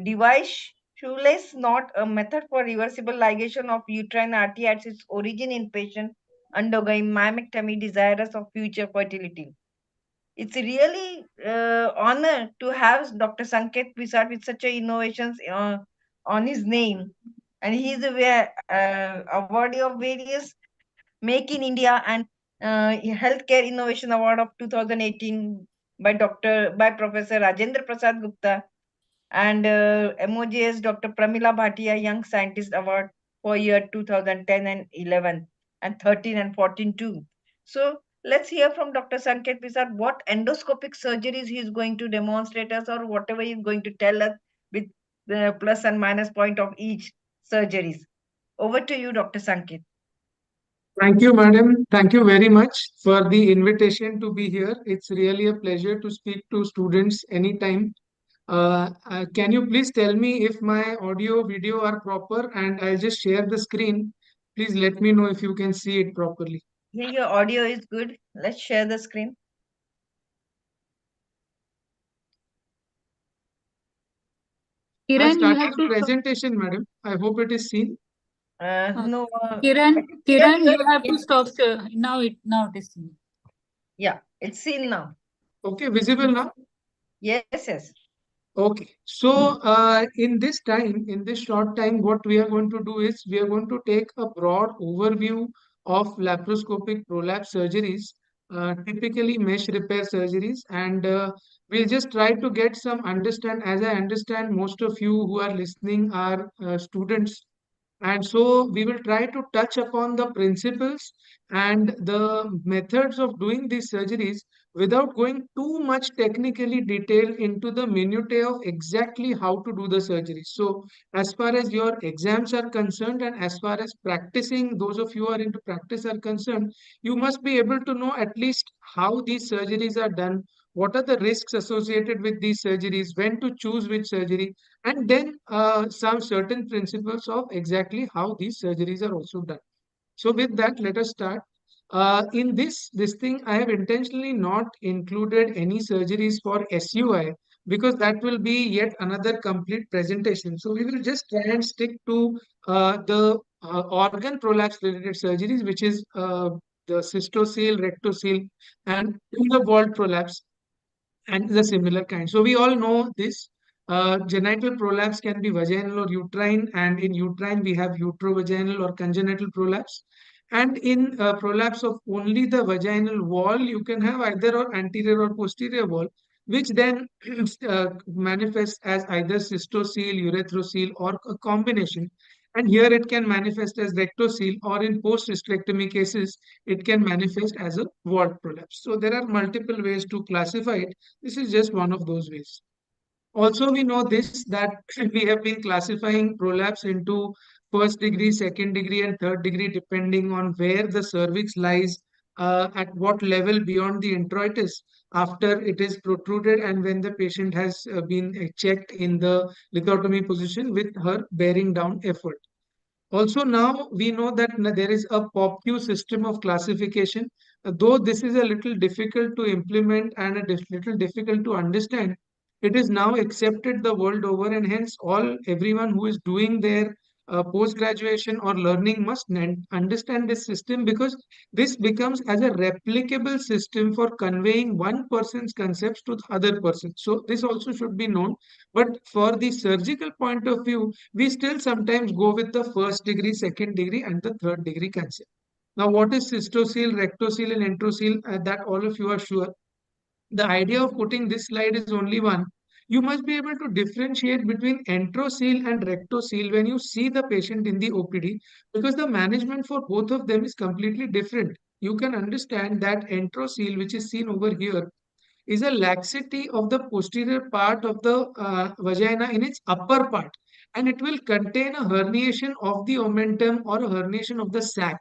Device shoelace knot, a method for reversible ligation of uterine artery at its origin in patient undergoing myomectomy desirous of future fertility. It's really honor to have Dr. Sanket Pisat with such a innovations on his name, and he is a awardee of various Make in India and Healthcare Innovation Award of 2018 by Professor Rajendra Prasad Gupta, and MOJS Dr. Pramila Bhatia Young Scientist Award for year 2010 and 11 and 13 and 14 too. So let's hear from Dr. Sanket Pisat what endoscopic surgeries he is going to demonstrate us or whatever he is going to tell us with the plus and minus point of each surgeries. Over to you, Dr. Sanket. Thank you, madam. Thank you very much for the invitation to be here. It's really a pleasure to speak to students anytime. Can you please tell me if my audio, video are proper, and I'll just share the screen. Please let me know if you can see it properly. Yeah, your audio is good. Let's share the screen. Kiran, you started have the to presentation, madam. I hope it is seen. No. Kiran, you have to stop. Now it is seen. Yeah, it's seen now. Okay, visible now? Yes, yes. Okay, so in this short time, what we are going to do is we are going to take a broad overview of laparoscopic prolapse surgeries, typically mesh repair surgeries, and we'll just try to get some understand. As I understand, most of you who are listening are students, and so we will try to touch upon the principles and the methods of doing these surgeries without going too much technically detailed into the minutiae of exactly how to do the surgery. So, as far as your exams are concerned, and as far as practicing, those of you who are into practice are concerned, you must be able to know at least how these surgeries are done, what are the risks associated with these surgeries, when to choose which surgery, and then some certain principles of exactly how these surgeries are also done. So with that, let us start. In this thing, I have intentionally not included any surgeries for SUI because that will be yet another complete presentation. So we will just try and stick to the organ prolapse related surgeries, which is the cystocele, rectocele, and the walled prolapse and the similar kind. So we all know this. Genital prolapse can be vaginal or uterine, and in uterine we have uterovaginal or congenital prolapse. And in prolapse of only the vaginal wall, you can have either or anterior or posterior wall, which then manifests as either cystocele, urethrocoele, or a combination. And here it can manifest as rectocele, or in post-hysterectomy cases, it can manifest as a walled prolapse. So there are multiple ways to classify it. This is just one of those ways. Also, we know this that we have been classifying prolapse into first degree, second degree, and third degree, depending on where the cervix lies, at what level beyond the introitus after it is protruded, and when the patient has been checked in the lithotomy position with her bearing down effort. Also, now we know that there is a POPQ system of classification. Though this is a little difficult to implement and a little difficult to understand, it is now accepted the world over, and hence everyone who is doing their post-graduation or learning must understand this system, because this becomes as a replicable system for conveying one person's concepts to the other person. So this also should be known. But for the surgical point of view, we still sometimes go with the first degree, second degree, and the third degree concept. Now, what is cystocele, rectocele, and enterocele? That all of you are sure. The idea of putting this slide is only one. You must be able to differentiate between enterocele and rectocele when you see the patient in the OPD, because the management for both of them is completely different. You can understand that enterocele, which is seen over here, is a laxity of the posterior part of the vagina in its upper part, and it will contain a herniation of the omentum or a herniation of the sac.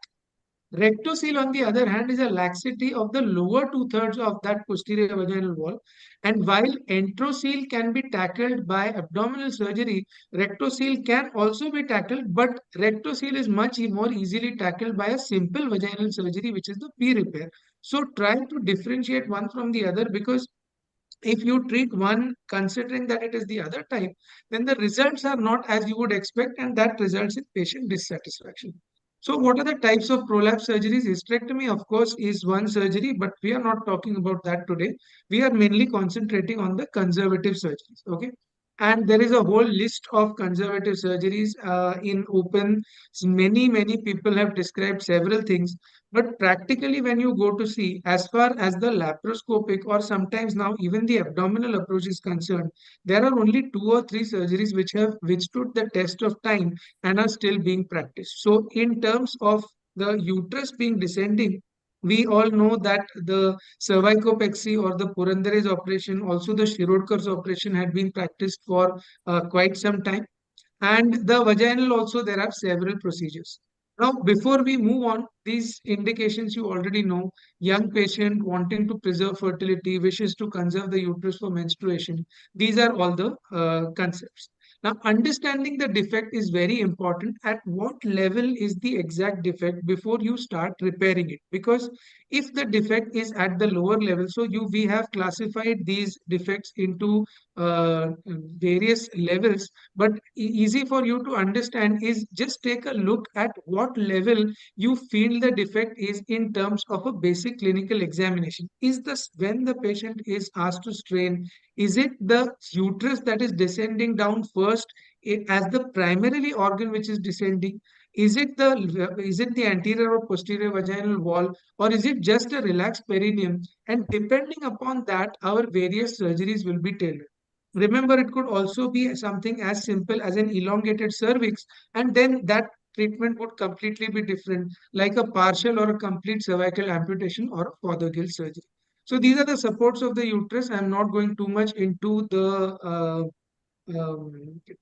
Rectocele, on the other hand, is a laxity of the lower two-thirds of that posterior vaginal wall. And while enterocele can be tackled by abdominal surgery, rectocele can also be tackled, but rectocele is much more easily tackled by a simple vaginal surgery, which is the P repair. So try to differentiate one from the other, because if you treat one considering that it is the other type, then the results are not as you would expect, and that results in patient dissatisfaction. So what are the types of prolapse surgeries? Hysterectomy, of course, is one surgery, but we are not talking about that today. We are mainly concentrating on the conservative surgeries. Okay. And there is a whole list of conservative surgeries in open. Many people have described several things. But practically, when you go to see, as far as the laparoscopic or sometimes now even the abdominal approach is concerned, there are only 2 or 3 surgeries which have withstood the test of time and are still being practiced. So, in terms of the uterus being descending, we all know that the cervicopexy or the Purandare's operation, also the Shirodkar's operation, had been practiced for quite some time. And the vaginal also, there are several procedures. Now, before we move on, these indications you already know. Young patient wanting to preserve fertility, wishes to conserve the uterus for menstruation. These are all the concepts. Now, understanding the defect is very important. At what level is the exact defect before you start repairing it? Because if the defect is at the lower level, so we have classified these defects into various levels, but easy for you to understand is just take a look at what level you feel the defect is in terms of a basic clinical examination. Is this when the patient is asked to strain, is it the uterus that is descending down first as the primarily organ which is descending? Is it the anterior or posterior vaginal wall, or is it just a relaxed perineum? And depending upon that, our various surgeries will be tailored. Remember, it could also be something as simple as an elongated cervix, and then that treatment would completely be different, like a partial or a complete cervical amputation or a Fothergill surgery. So these are the supports of the uterus. I'm not going too much into the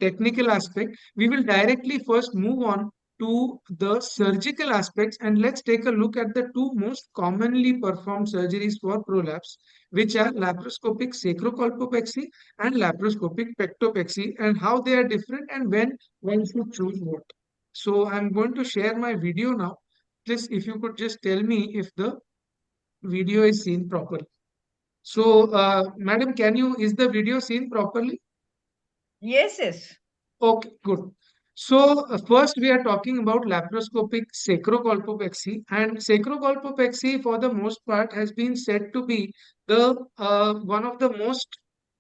technical aspect. We will directly first move on to the surgical aspects, and let's take a look at the 2 most commonly performed surgeries for prolapse, which are laparoscopic sacrocolpopexy and laparoscopic pectopexy, and how they are different and when one should choose what. So I'm going to share my video now. Please, if you could just tell me if the video is seen properly. So, madam, is the video seen properly? Yes. Okay, good. So first we are talking about laparoscopic sacrocolpopexy, and sacrocolpopexy for the most part has been said to be the one of the most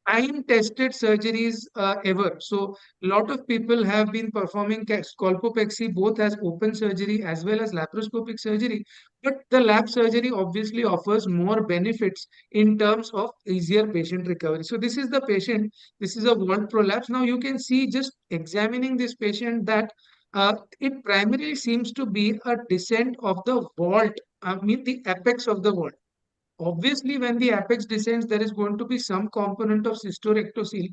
time-tested surgeries ever. So a lot of people have been performing colpopexy both as open surgery as well as laparoscopic surgery, but the lap surgery obviously offers more benefits in terms of easier patient recovery. So this is the patient. This is a vault prolapse. Now you can see, just examining this patient, that it primarily seems to be a descent of the vault, I mean the apex of the vault. Obviously, when the apex descends, there is going to be some component of cystorectocele,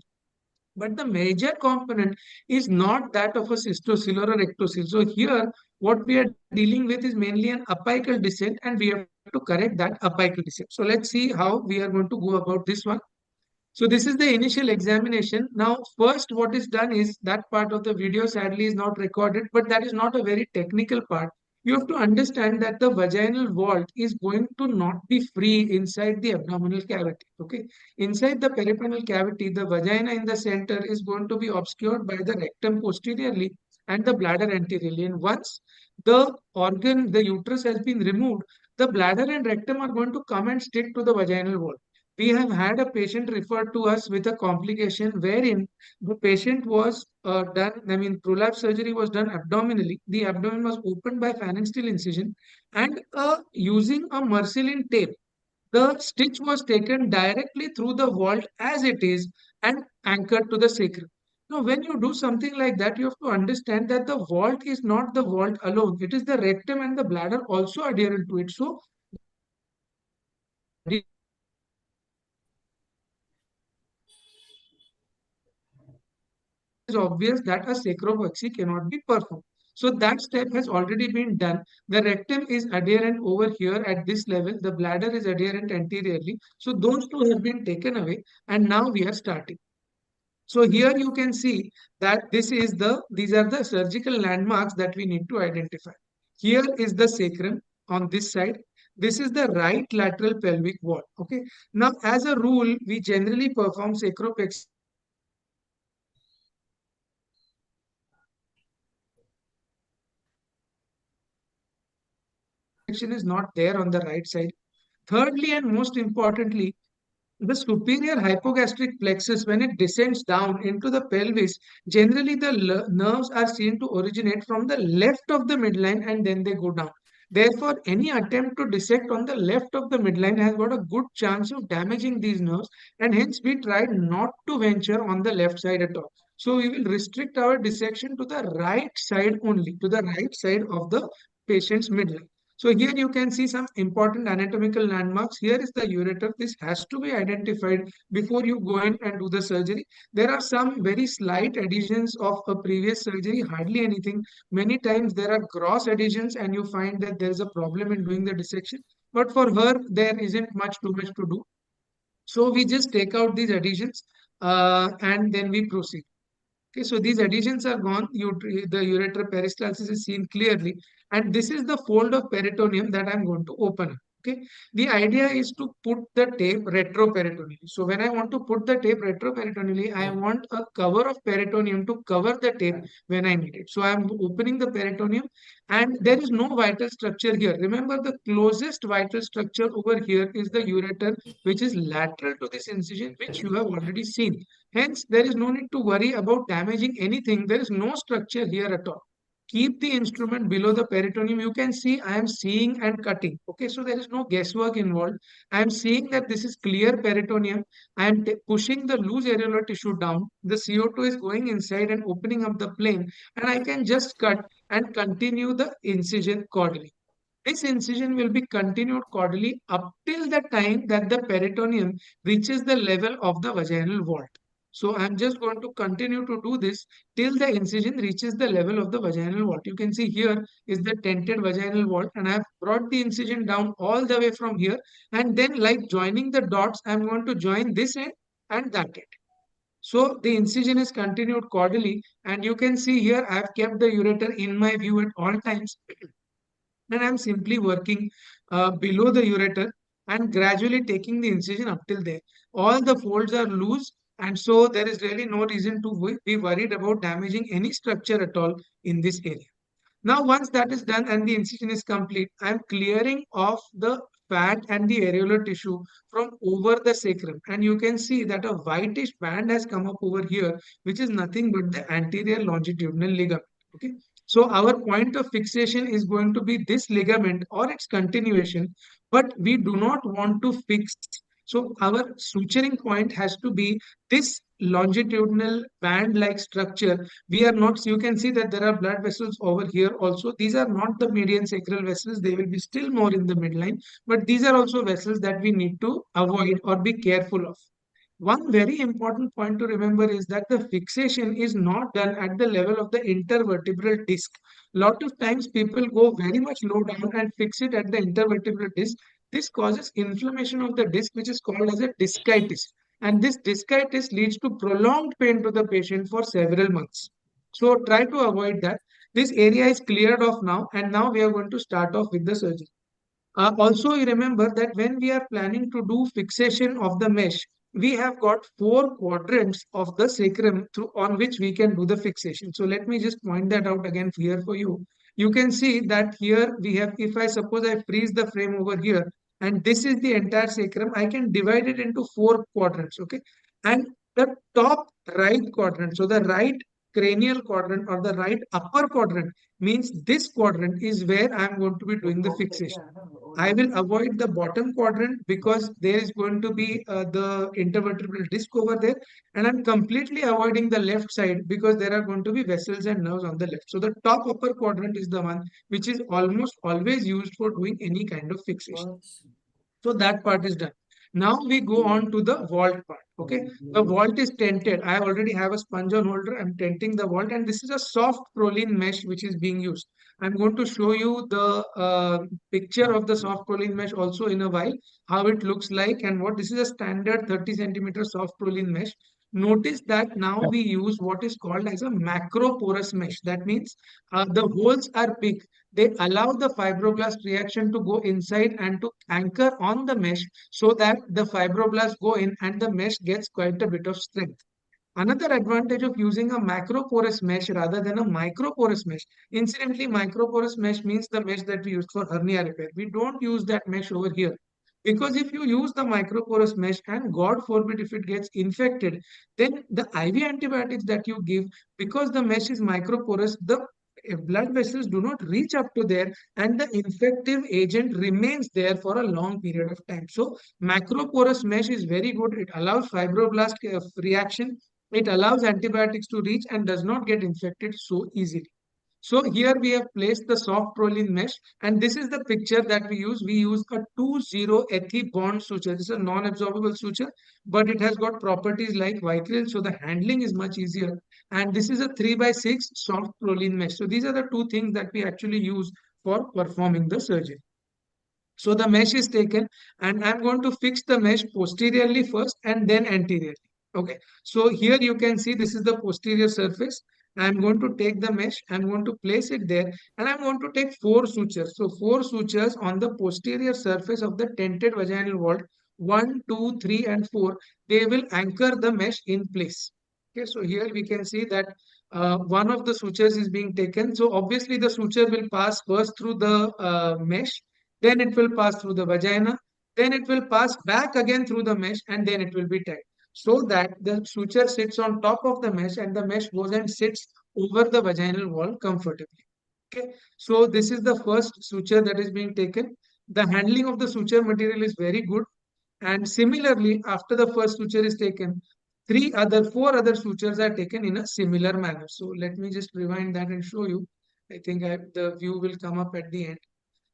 but the major component is not that of a cystocele or a rectocele. So here, what we are dealing with is mainly an apical descent, and we have to correct that apical descent. So let's see how we are going to go about this one. So this is the initial examination. Now, first what is done is, that part of the video sadly is not recorded, but that is not a very technical part. You have to understand that the vaginal vault is going to not be free inside the abdominal cavity. Okay. Inside the peritoneal cavity, the vagina in the center is going to be obscured by the rectum posteriorly, and the bladder anteriorly. And once the organ, the uterus has been removed, the bladder and rectum are going to come and stick to the vaginal wall. We have had a patient referred to us with a complication wherein the patient was prolapse surgery was done abdominally. The abdomen was opened by phalangeal incision and using a Marcelin tape. The stitch was taken directly through the vault as it is and anchored to the sacrum. Now, when you do something like that, you have to understand that the vault is not the vault alone. It is the rectum and the bladder also adherent to it. So, it is obvious that a sacropexy cannot be performed. So that step has already been done. The rectum is adherent over here at this level. The bladder is adherent anteriorly. So those two have been taken away. And now we are starting. So here you can see that these are the surgical landmarks that we need to identify. Here is the sacrum on this side. This is the right lateral pelvic wall. Okay. Now, as a rule, we generally perform sacropexy is not there on the right side. Thirdly, and most importantly, the superior hypogastric plexus, when it descends down into the pelvis, generally the nerves are seen to originate from the left of the midline and then they go down. Therefore, any attempt to dissect on the left of the midline has got a good chance of damaging these nerves, and hence we try not to venture on the left side at all. So we will restrict our dissection to the right side only, to the right side of the patient's midline. So here you can see some important anatomical landmarks. Here is the ureter. This has to be identified before you go in and do the surgery. There are some very slight adhesions of a previous surgery, hardly anything. Many times there are gross adhesions and you find that there is a problem in doing the dissection. But for her, there isn't too much to do. So we just take out these adhesions and then we proceed. Okay, so these adhesions are gone. The ureter peristalsis is seen clearly. And this is the fold of peritoneum that I'm going to open up. Okay, the idea is to put the tape retroperitoneally. So when I want to put the tape retroperitoneally, I want a cover of peritoneum to cover the tape when I need it. So I'm opening the peritoneum and there is no vital structure here. Remember, the closest vital structure over here is the ureter, which is lateral to this incision, which you have already seen. Hence, there is no need to worry about damaging anything. There is no structure here at all. Keep the instrument below the peritoneum. You can see I am seeing and cutting. Okay, so there is no guesswork involved. I am seeing that this is clear peritoneum. I am pushing the loose areolar tissue down. The CO2 is going inside and opening up the plane. And I can just cut and continue the incision caudally. This incision will be continued caudally up till the time that the peritoneum reaches the level of the vaginal vault. So I'm just going to continue to do this till the incision reaches the level of the vaginal vault. You can see here is the tented vaginal vault and I've brought the incision down all the way from here. And then like joining the dots, I'm going to join this end and that end. So the incision is continued caudally and you can see here I've kept the ureter in my view at all times. And I'm simply working below the ureter and gradually taking the incision up till there. All the folds are loose and so there is really no reason to be worried about damaging any structure at all in this area. Now, once that is done and the incision is complete, I am clearing off the fat and the areolar tissue from over the sacrum. And you can see that a whitish band has come up over here, which is nothing but the anterior longitudinal ligament. Okay. So our point of fixation is going to be this ligament or its continuation, but we do not want to fix. So our suturing point has to be this longitudinal band-like structure. We are not, you can see that there are blood vessels over here also. These are not the median sacral vessels. They will be still more in the midline, but these are also vessels that we need to avoid or be careful of. One very important point to remember is that the fixation is not done at the level of the intervertebral disc. Lot of times people go very much low down and fix it at the intervertebral disc. This causes inflammation of the disc, which is called as a discitis. And this discitis leads to prolonged pain to the patient for several months. So try to avoid that. This area is cleared off now, and now we are going to start off with the surgery. Also, you remember that when we are planning to do fixation of the mesh, we have got 4 quadrants of the sacrum through on which we can do the fixation. So let me just point that out again here for you. You can see that here we have, if I suppose I freeze the frame over here, and this is the entire sacrum, I can divide it into 4 quadrants, okay? And the top right quadrant, so the right cranial quadrant or the right upper quadrant means this quadrant is where I'm going to be doing the fixation. I will avoid the bottom quadrant because there is going to be the intervertebral disc over there, and I'm completely avoiding the left side because there are going to be vessels and nerves on the left. So the top upper quadrant is the one which is almost always used for doing any kind of fixation. So that part is done. Now we go on to the vault part. Okay, the vault is tented. I already have a sponge on holder. I'm tenting the vault, and this is a soft proline mesh which is being used. I'm going to show you the picture of the soft proline mesh also in a while, how it looks like and what. This is a standard 30 centimeter soft proline mesh. Notice that now we use what is called as a macro porous mesh. That means the holes are big. They allow the fibroblast reaction to go inside and to anchor on the mesh so that the fibroblasts go in and the mesh gets quite a bit of strength. Another advantage of using a macroporous mesh rather than a microporous mesh. Incidentally, microporous mesh means the mesh that we used for hernia repair. We don't use that mesh over here. Because if you use the microporous mesh and God forbid if it gets infected, then the IV antibiotics that you give, because the mesh is microporous, the blood vessels do not reach up to there and the infective agent remains there for a long period of time. So macroporous mesh is very good. It allows fibroblast reaction. It allows antibiotics to reach and does not get infected so easily. So here we have placed the soft proline mesh, and this is the picture that we use. We use a 2-0 ethi bond suture. This is a non-absorbable suture, but it has got properties like Vicryl, so the handling is much easier. And this is a 3x6 soft proline mesh. So these are the two things that we actually use for performing the surgery. So the mesh is taken and I'm going to fix the mesh posteriorly first and then anteriorly. Okay. So here you can see this is the posterior surface. I'm going to take the mesh, I'm going to place it there and I'm going to take 4 sutures. So 4 sutures on the posterior surface of the tented vaginal wall. 1, 2, 3 and 4. They will anchor the mesh in place. Okay. So here we can see that one of the sutures is being taken. So obviously the suture will pass first through the mesh, then it will pass through the vagina, then it will pass back again through the mesh and then it will be tied. So that the suture sits on top of the mesh and the mesh goes and sits over the vaginal wall comfortably. Okay, so this is the first suture that is being taken. The handling of the suture material is very good. And similarly, after the first suture is taken, 4 other sutures are taken in a similar manner. So let me just rewind that and show you. I think the view will come up at the end.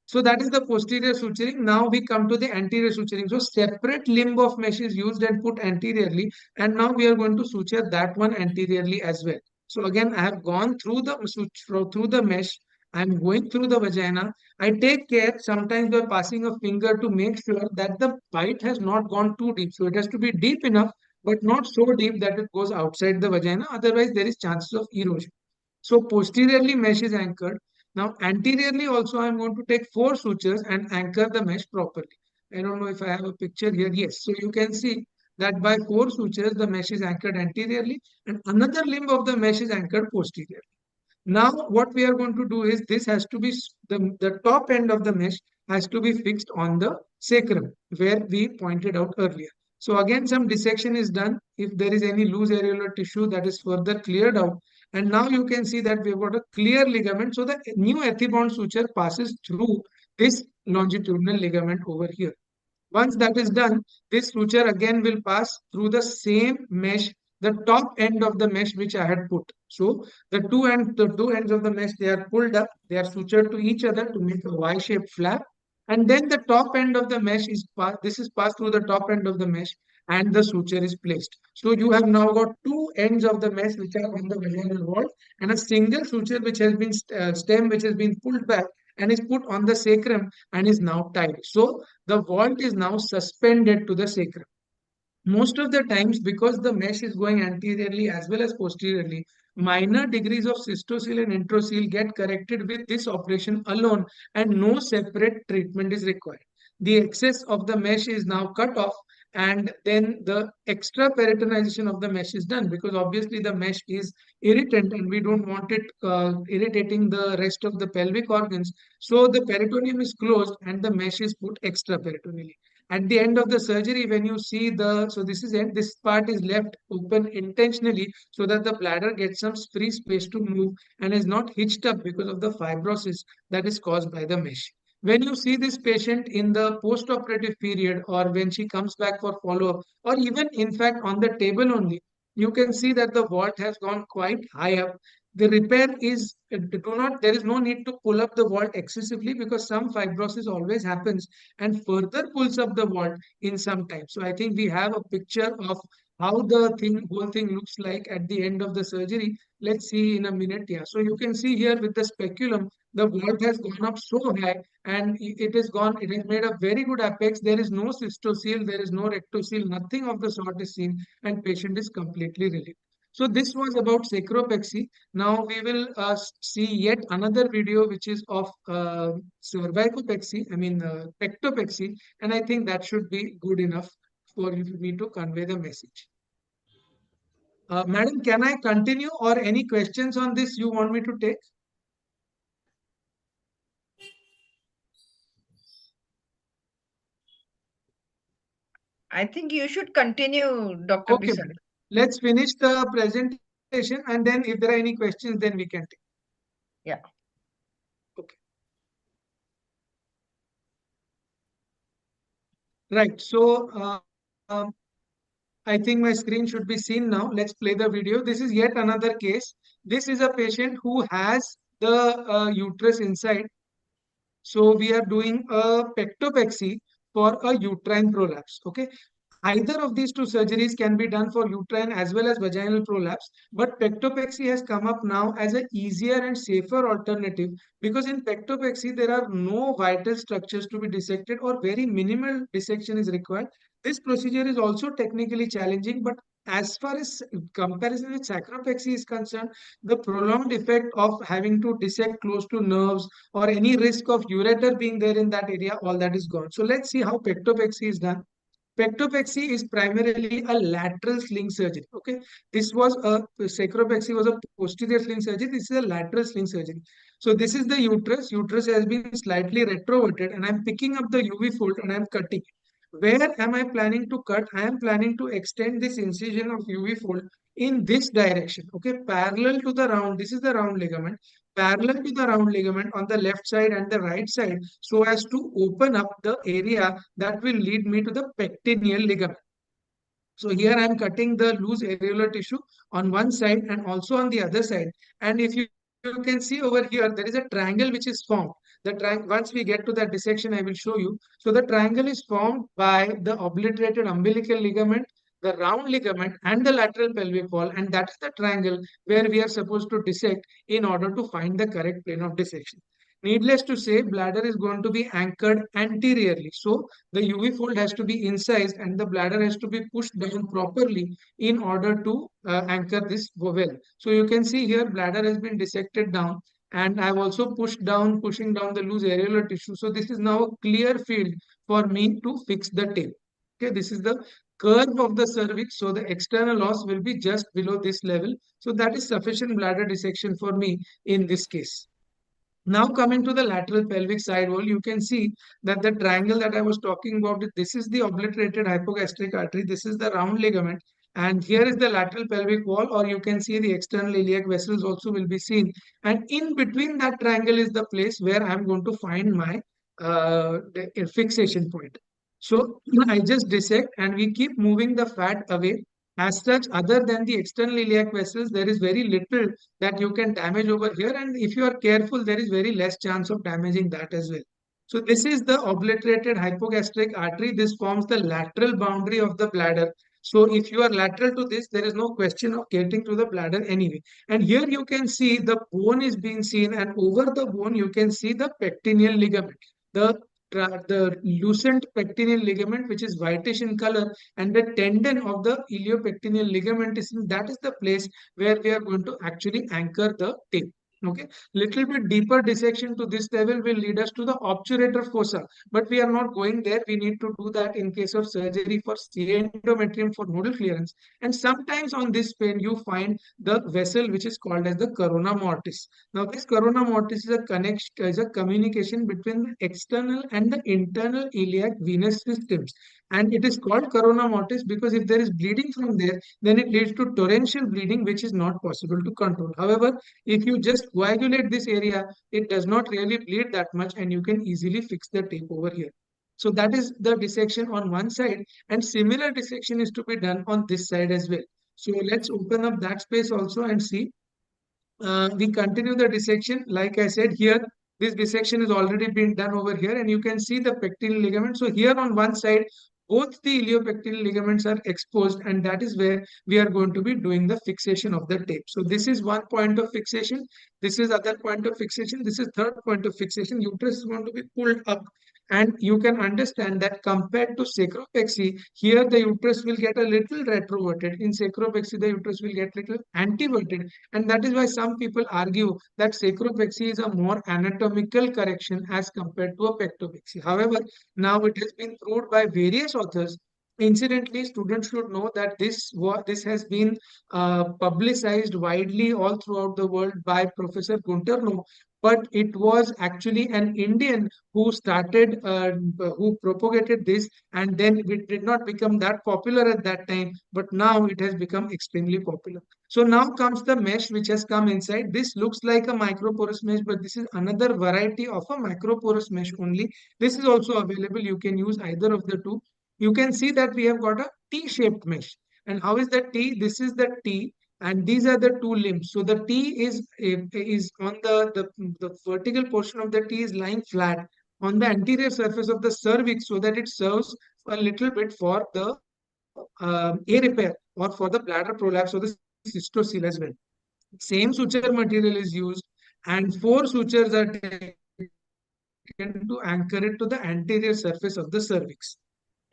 So that is the posterior suturing. Now we come to the anterior suturing. So separate limb of mesh is used and put anteriorly. And now we are going to suture that one anteriorly as well. So again, I have gone through the mesh. I'm going through the vagina. I take care sometimes by passing a finger to make sure that the bite has not gone too deep. So it has to be deep enough, but not so deep that it goes outside the vagina. Otherwise, there is chances of erosion. So posteriorly mesh is anchored. Now anteriorly also I'm going to take 4 sutures and anchor the mesh properly. I don't know if I have a picture here. Yes. So you can see that by 4 sutures the mesh is anchored anteriorly and another limb of the mesh is anchored posteriorly. Now what we are going to do is this has to be the top end of the mesh has to be fixed on the sacrum where we pointed out earlier. So again some dissection is done. If there is any loose areolar tissue that is further cleared out. And now you can see that we've got a clear ligament. So the new ethibond suture passes through this longitudinal ligament over here. Once that is done, this suture again will pass through the same mesh, the top end of the mesh which I had put. So the two ends of the mesh, they are pulled up, they are sutured to each other to make a Y-shaped flap. And then the top end of the mesh is passed through the top end of the mesh and the suture is placed. So you have now got 2 ends of the mesh which are on the vaginal wall and a single suture which has been stem which has been pulled back and is put on the sacrum and is now tied. So the vault is now suspended to the sacrum. Most of the times, because the mesh is going anteriorly as well as posteriorly, minor degrees of cystocele and enterocele get corrected with this operation alone and no separate treatment is required. The excess of the mesh is now cut off and then the extra peritonization of the mesh is done, because obviously the mesh is irritant and we don't want it irritating the rest of the pelvic organs. So the peritoneum is closed and the mesh is put extra peritoneally. At the end of the surgery, when you see so this is it, this part is left open intentionally so that the bladder gets some free space to move and is not hitched up because of the fibrosis that is caused by the mesh. When you see this patient in the post-operative period, or when she comes back for follow-up, or even in fact on the table only, you can see that the vault has gone quite high up. The repair is there is no need to pull up the vault excessively, because some fibrosis always happens and further pulls up the vault in some time. So I think we have a picture of how the whole thing looks like at the end of the surgery. Let's see in a minute. Yeah. So you can see here with the speculum, the vault has gone up so high, and it has made a very good apex. There is no cystocele, there is no rectocele, nothing of the sort is seen, and patient is completely relieved. So this was about sacropexy. Now we will see yet another video which is of cervicopexy, pectopexy, and I think that should be good enough for me to convey the message. Madam, can I continue, or any questions on this you want me to take? I think you should continue, Dr. Okay, Pisar. let's finish the presentation, and then if there are any questions, then we can take. Yeah. Okay. Right. So I think my screen should be seen now. Let's play the video. This is yet another case. This is a patient who has the uterus inside. So we are doing a pectopexy for a uterine prolapse. Okay. Either of these two surgeries can be done for uterine as well as vaginal prolapse, but pectopexy has come up now as an easier and safer alternative, because in pectopexy there are no vital structures to be dissected, or very minimal dissection is required. This procedure is also technically challenging, but as far as comparison with sacropexy is concerned, the prolonged effect of having to dissect close to nerves, or any risk of ureter being there in that area, all that is gone. So let's see how pectopexy is done. Pectopexy is primarily a lateral sling surgery. Okay, this was a sacropexy was a posterior sling surgery. This is a lateral sling surgery. So this is the uterus. Uterus has been slightly retroverted, and I'm picking up the UV fold and I'm cutting it. Where am I planning to cut? I am planning to extend this incision of UV fold in this direction. Okay, parallel to the round. This is the round ligament. Parallel to the round ligament on the left side and the right side, so as to open up the area that will lead me to the pectineal ligament. So here I am cutting the loose areolar tissue on one side and also on the other side. And if you can see over here, there is a triangle which is formed. Once we get to that dissection, I will show you. So the triangle is formed by the obliterated umbilical ligament, the round ligament, and the lateral pelvic wall. And that is the triangle where we are supposed to dissect in order to find the correct plane of dissection. Needless to say, bladder is going to be anchored anteriorly. So the UV fold has to be incised and the bladder has to be pushed down properly in order to anchor this well. So you can see here bladder has been dissected down, and I've also pushing down the loose areolar tissue. So this is now a clear field for me to fix the tape. Okay, this is the curve of the cervix. So the external os will be just below this level. So that is sufficient bladder dissection for me in this case. Now coming to the lateral pelvic side wall, you can see that the triangle that I was talking about, this is the obliterated hypogastric artery, this is the round ligament, and here is the lateral pelvic wall, or you can see the external iliac vessels also will be seen. And in between that triangle is the place where I'm going to find my fixation point. So I just dissect and we keep moving the fat away. As such, other than the external iliac vessels, there is very little that you can damage over here, and if you are careful, there is very less chance of damaging that as well. So this is the obliterated hypogastric artery. This forms the lateral boundary of the bladder. So if you are lateral to this, there is no question of getting to the bladder anyway. And here you can see the bone is being seen, and over the bone you can see the pectineal ligament, the lucent pectineal ligament, which is whitish in color, and the tendon of the iliopectineal ligament is in, that is the place where we are going to actually anchor the tape. Okay, little bit deeper dissection to this level will lead us to the obturator fossa, but we are not going there. We need to do that in case of surgery for endometrium for nodal clearance. And sometimes on this pain, you find the vessel which is called as the corona mortis. Now, this corona mortis is a connection, is a communication between the external and the internal iliac venous systems. And it is called corona mortis because if there is bleeding from there, then it leads to torrential bleeding, which is not possible to control. However, if you just coagulate this area, it does not really bleed that much and you can easily fix the tape over here. So that is the dissection on one side, and similar dissection is to be done on this side as well. So let's open up that space also and see. We continue the dissection. Like I said here, this dissection is already been done over here and you can see the pectineal ligament. So here on one side, both the iliopectineal ligaments are exposed and that is where we are going to be doing the fixation of the tape. So this is one point of fixation. This is other point of fixation. This is third point of fixation. Uterus is going to be pulled up and you can understand that compared to sacropexy, here the uterus will get a little retroverted. In sacropexy, the uterus will get little anteverted. And that is why some people argue that sacropexy is a more anatomical correction as compared to a pectopexy. However, now it has been proved by various authors. Incidentally, students should know that this has been publicized widely all throughout the world by Professor Gunterno, but it was actually an Indian who started, who propagated this, and then it did not become that popular at that time, but now it has become extremely popular. So now comes the mesh which has come inside. This looks like a microporous mesh, but this is another variety of a macroporous mesh only. This is also available. You can use either of the two. You can see that we have got a T-shaped mesh. And how is that T? This is the T, and these are the two limbs. So the T is on the vertical portion of the T is lying flat on the anterior surface of the cervix so that it serves a little bit for the A repair or for the bladder prolapse or the cystocele as well. Same suture material is used and four sutures are taken to anchor it to the anterior surface of the cervix.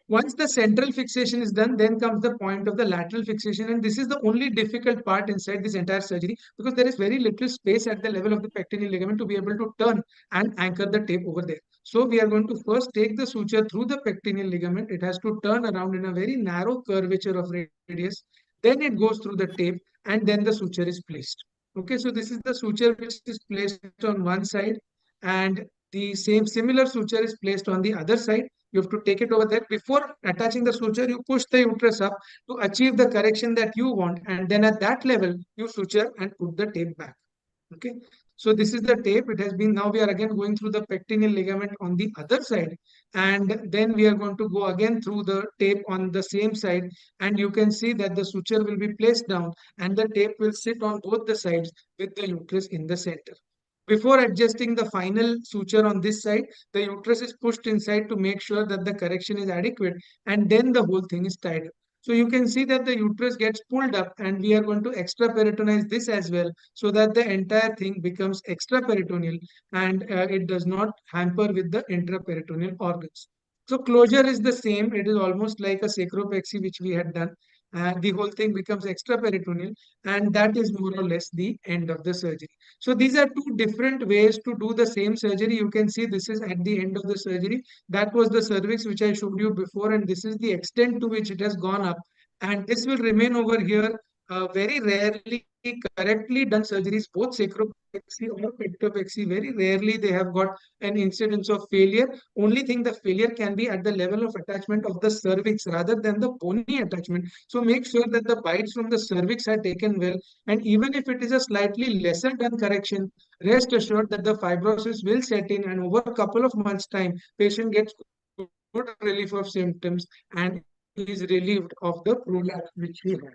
Once the central fixation is done, then comes the point of the lateral fixation. And this is the only difficult part inside this entire surgery because there is very little space at the level of the pectineal ligament to be able to turn and anchor the tape over there. So we are going to first take the suture through the pectineal ligament. It has to turn around in a very narrow curvature of radius. Then it goes through the tape and then the suture is placed. Okay, so this is the suture which is placed on one side and the same similar suture is placed on the other side. You have to take it over there. Before attaching the suture, you push the uterus up to achieve the correction that you want. And then at that level, you suture and put the tape back. Okay. So this is the tape. It has been, now we are again going through the pectineal ligament on the other side. And then we are going to go again through the tape on the same side. And you can see that the suture will be placed down and the tape will sit on both the sides with the uterus in the center. Before adjusting the final suture on this side, the uterus is pushed inside to make sure that the correction is adequate and then the whole thing is tied up. So you can see that the uterus gets pulled up and we are going to extraperitonize this as well so that the entire thing becomes extraperitoneal and it does not hamper with the intraperitoneal organs. So closure is the same. It is almost like a sacropexy which we had done. The whole thing becomes extraperitoneal and that is more or less the end of the surgery. So these are two different ways to do the same surgery. You can see this is at the end of the surgery. That was the cervix which I showed you before, and this is the extent to which it has gone up. And this will remain over here. Very rarely correctly done surgeries, both sacropexy or pectopexy, very rarely they have got an incidence of failure. Only thing the failure can be at the level of attachment of the cervix rather than the bony attachment. So make sure that the bites from the cervix are taken well. And even if it is a slightly lesser done correction, rest assured that the fibrosis will set in and over a couple of months' time, patient gets good relief of symptoms and is relieved of the prolapse which we had.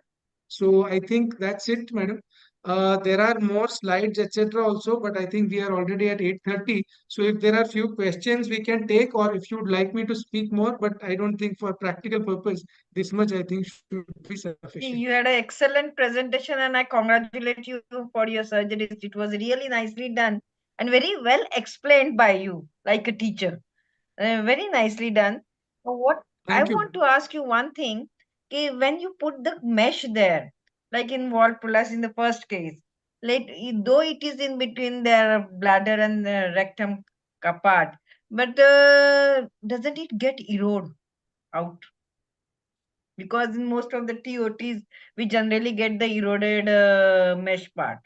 So I think that's it, madam. There are more slides, etc. also, but I think we are already at 8:30. So if there are few questions we can take, or if you'd like me to speak more, but I don't think for practical purpose, this much I think should be sufficient. You had an excellent presentation and I congratulate you for your surgeries. It was really nicely done and very well explained by you, like a teacher. Very nicely done. What I Thank you. want to ask you one thing, when you put the mesh there, like in wall prolapse in the first case, though it is in between their bladder and the rectum part, but doesn't it get erode out? Because in most of the TOTs, we generally get the eroded mesh part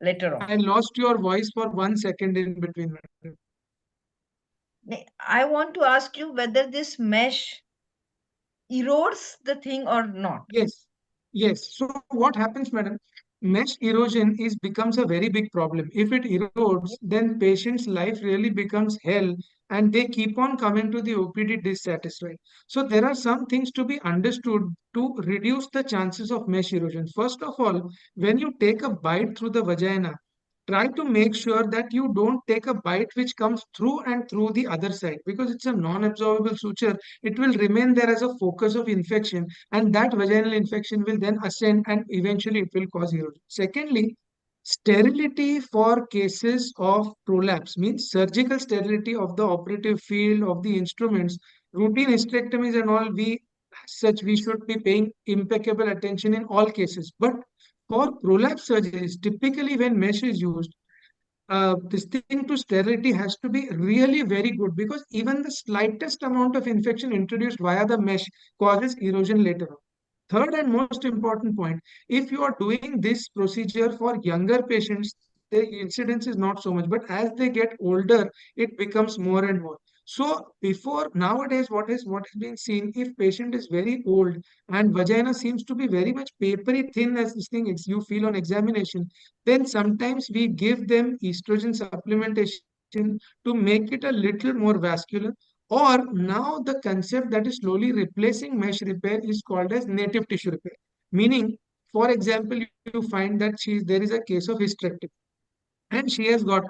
later on. I lost your voice for 1 second in between, madam. I want to ask you whether this mesh erodes the thing or not. Yes, yes. So what happens, madam? Mesh erosion becomes a very big problem. If it erodes, then patient's life really becomes hell, and they keep on coming to the OPD dissatisfied. So there are some things to be understood to reduce the chances of mesh erosion. First of all, when you take a bite through the vagina, try to make sure that you don't take a bite which comes through and through the other side, because it's a non-absorbable suture. It will remain there as a focus of infection, and that vaginal infection will then ascend and eventually it will cause erosion. Secondly, sterility for cases of prolapse means surgical sterility of the operative field of the instruments. Routine hysterectomies and all, we should be paying impeccable attention in all cases. But for prolapse surgeries, typically when mesh is used, this thing to sterility has to be really very good, because even the slightest amount of infection introduced via the mesh causes erosion later on. Third and most important point, if you are doing this procedure for younger patients, the incidence is not so much, but as they get older, it becomes more and more. So before nowadays, what has been seen, if patient is very old and vagina seems to be very much papery thin as this thing is, you feel on examination, then sometimes we give them estrogen supplementation to make it a little more vascular. Or now the concept that is slowly replacing mesh repair is called as native tissue repair. Meaning, for example, you find that there is a case of hysterectomy and she has got,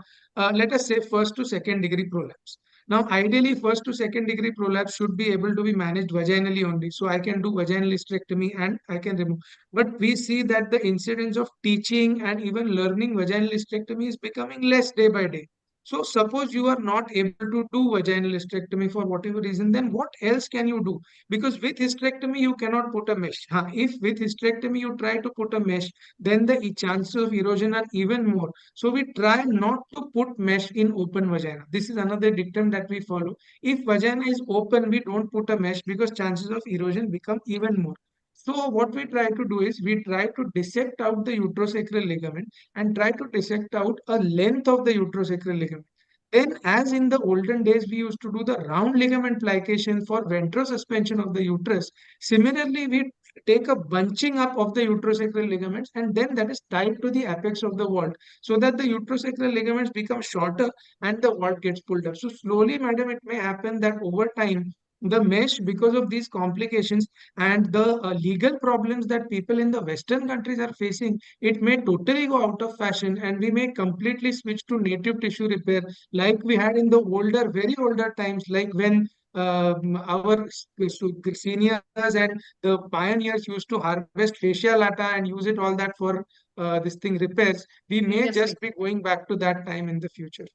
let us say, first to second degree prolapse. Now, ideally, first to second degree prolapse should be able to be managed vaginally only. So I can do vaginal hysterectomy and I can remove. But we see that the incidence of teaching and even learning vaginal hysterectomy is becoming less day by day. So suppose you are not able to do vaginal hysterectomy for whatever reason, then what else can you do? Because with hysterectomy, you cannot put a mesh. If with hysterectomy you try to put a mesh, then the chances of erosion are even more. So we try not to put mesh in open vagina. This is another dictum that we follow. If vagina is open, we don't put a mesh because chances of erosion become even more. So what we try to do is we try to dissect out the uterosacral ligament and try to dissect out a length of the uterosacral ligament. Then, as in the olden days, we used to do the round ligament plication for ventrosuspension of the uterus. Similarly, we take a bunching up of the uterosacral ligaments, and then that is tied to the apex of the vault, so that the uterosacral ligaments become shorter and the vault gets pulled up. So slowly, madam, it may happen that over time, the mesh, because of these complications and the legal problems that people in the Western countries are facing, it may totally go out of fashion and we may completely switch to native tissue repair like we had in the older, very older times, like when our seniors and the pioneers used to harvest fascia lata and use it all that for this thing repairs. We may just be going back to that time in the future.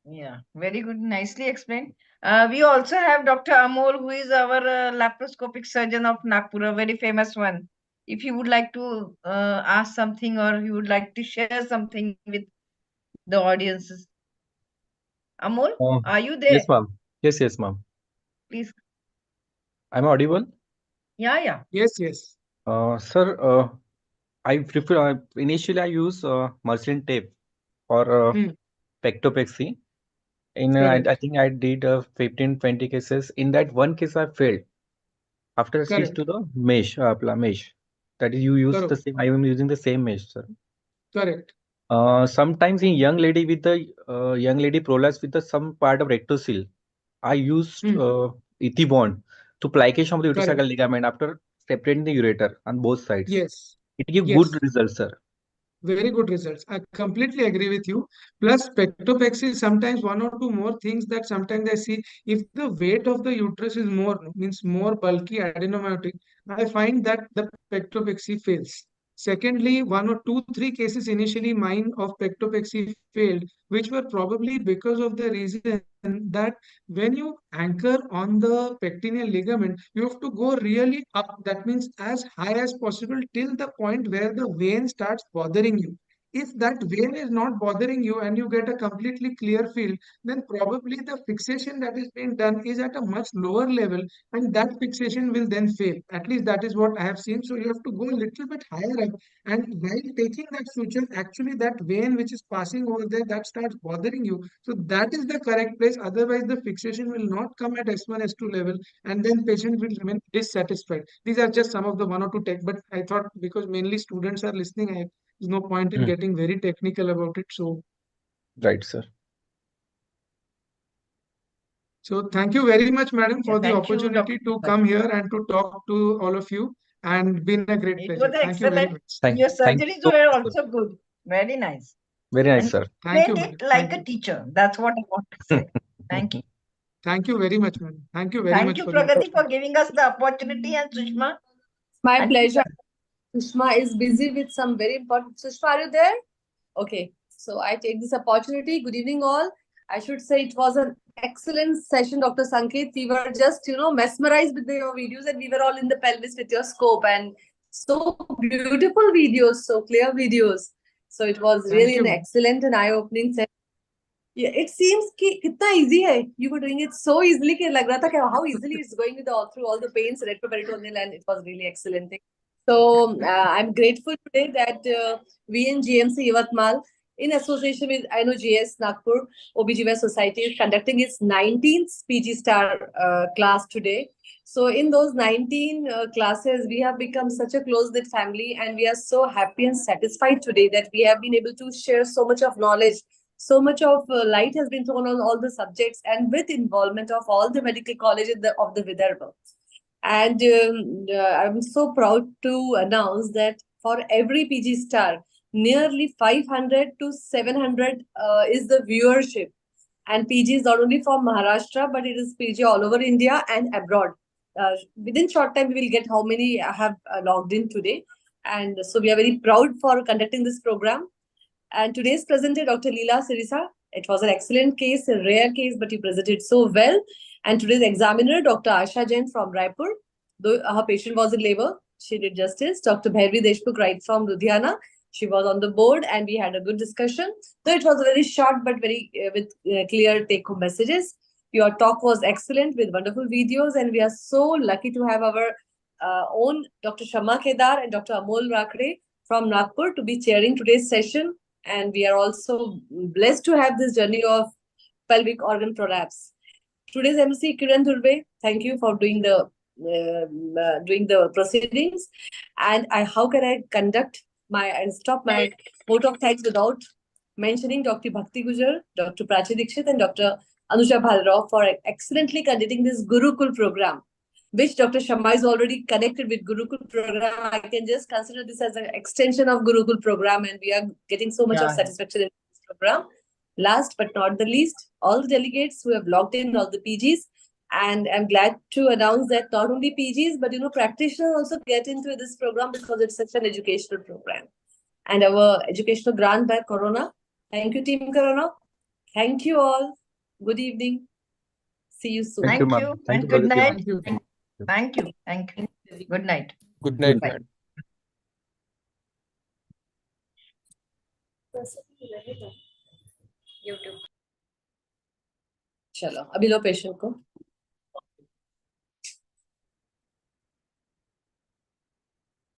Yeah, very good. Nicely explained. We also have Dr. Amol, who is our laparoscopic surgeon of Nagpur, a very famous one. If you would like to ask something or you would like to share something with the audiences. Amol, are you there? Yes, ma'am. Yes, ma'am. Please. I'm audible? Yeah. Yes, yes. Sir, I prefer initially I use muslin tape for pectopexy. I think I did 15-20 cases. In that one case, I failed after I switched to the mesh, mesh. That is, you use the same. I am using the same mesh, sir. Correct. Sometimes in young lady with the young lady prolapse with the some part of rectocele, I used ethibond to plication of the uterosacral ligament after separating the ureter on both sides. Yes. It gives good results, sir. Very good results. I completely agree with you. Plus, pectopexy, sometimes one or two more things that sometimes I see, if the weight of the uterus is more, means more bulky adenomyotic, I find that the pectopexy fails. Secondly, one or two, three cases initially mine of pectopexy failed, which were probably because of the reason that when you anchor on the pectineal ligament, you have to go really up. That means as high as possible till the point where the vein starts bothering you. if that vein is not bothering you and you get a completely clear field, then probably the fixation that is being done is at a much lower level, and that fixation will then fail. At least that is what I have seen. So you have to go a little bit higher up, and while taking that suture, actually that vein which is passing over there, that starts bothering you. So that is the correct place. Otherwise, the fixation will not come at S1, S2 level, and then patient will remain dissatisfied. These are just some of the one or two tech, but I thought because mainly students are listening, there's no point in getting very technical about it. So, Right, sir. so thank you very much, madam, for the thank you, opportunity Dr. to come here and to talk to all of you, and been a great It pleasure. was Thank you very excellent. much. Your Thank you surgeries so were much, sir. also good. Very nice. Very nice, And sir. Thank you, explained madam. it like Thank a you. teacher. That's what I want to say. Thank you. Thank you very much, madam. Thank you very Thank much you, for the Pragati, opportunity. for giving us the opportunity, and Sushma. My And pleasure. Sushma is busy with some very important. Sushma, are you there? Okay. So I take this opportunity. Good evening, all. I should say it was an excellent session, Dr. Sanket. We were just, mesmerized with your videos, and we were all in the pelvis with your scope, and so beautiful videos, so clear videos. So it was Thank really you, an ma'am. excellent and eye-opening session. Yeah, it seems कि कितना easy है. You were doing it so easily कि लग रहा था कि how easily it's going with through all the pains, retroperitoneal, and it was really excellent. So I'm grateful today that we in GMC Yavatmal, in association with INOGS Nagpur OBGYN Society, is conducting its 19th PG Star class today. So in those 19 classes, we have become such a close-knit family, and we are so happy and satisfied today that we have been able to share so much of knowledge. So much of light has been thrown on all the subjects, and with involvement of all the medical colleges of the Vidarbha. And I'm so proud to announce that for every PG star, nearly 500 to 700 is the viewership. And PG is not only from Maharashtra, but it is PG all over India and abroad. Within short time, we will get how many have logged in today. And so we are very proud for conducting this program. And today's presenter, Dr. Leela Sirisa. It was an excellent case, a rare case, but you presented so well. And today's examiner, Dr. Asha Jain from Raipur. Though her patient was in labor, she did justice. Dr. Bhairavi Deshmukh, right from Ludhiana. She was on the board, and we had a good discussion. Though it was very short, but very with clear take-home messages. Your talk was excellent with wonderful videos, and we are so lucky to have our own Dr. Shama Kedar and Dr. Amol Rakre from Nagpur to be chairing today's session. And we are also blessed to have this journey of pelvic organ prolapse. Today's MC Kiran Durbe, thank you for doing the proceedings. And how can I conduct and stop my vote of thanks without mentioning Dr. Bhakti Gujar, Dr. Prachi Dikshit, and Dr. Anusha Bhalrao for excellently conducting this Gurukul program, which Dr. Sharma is already connected with Gurukul program. I can just consider this as an extension of Gurukul program, and we are getting so much of satisfaction in this program. Last but not the least, all the delegates who have logged in, all the PGs, and I'm glad to announce that not only PGs, but practitioners also get into this program because it's such an educational program. And our educational grant by Corona. Thank you, Team Corona. Thank you all. Good evening. See you soon. Thank you. And good night. Thank you. Thank you. Thank you. Good night. Good night, Bye. madam. चलो अभी लो patient को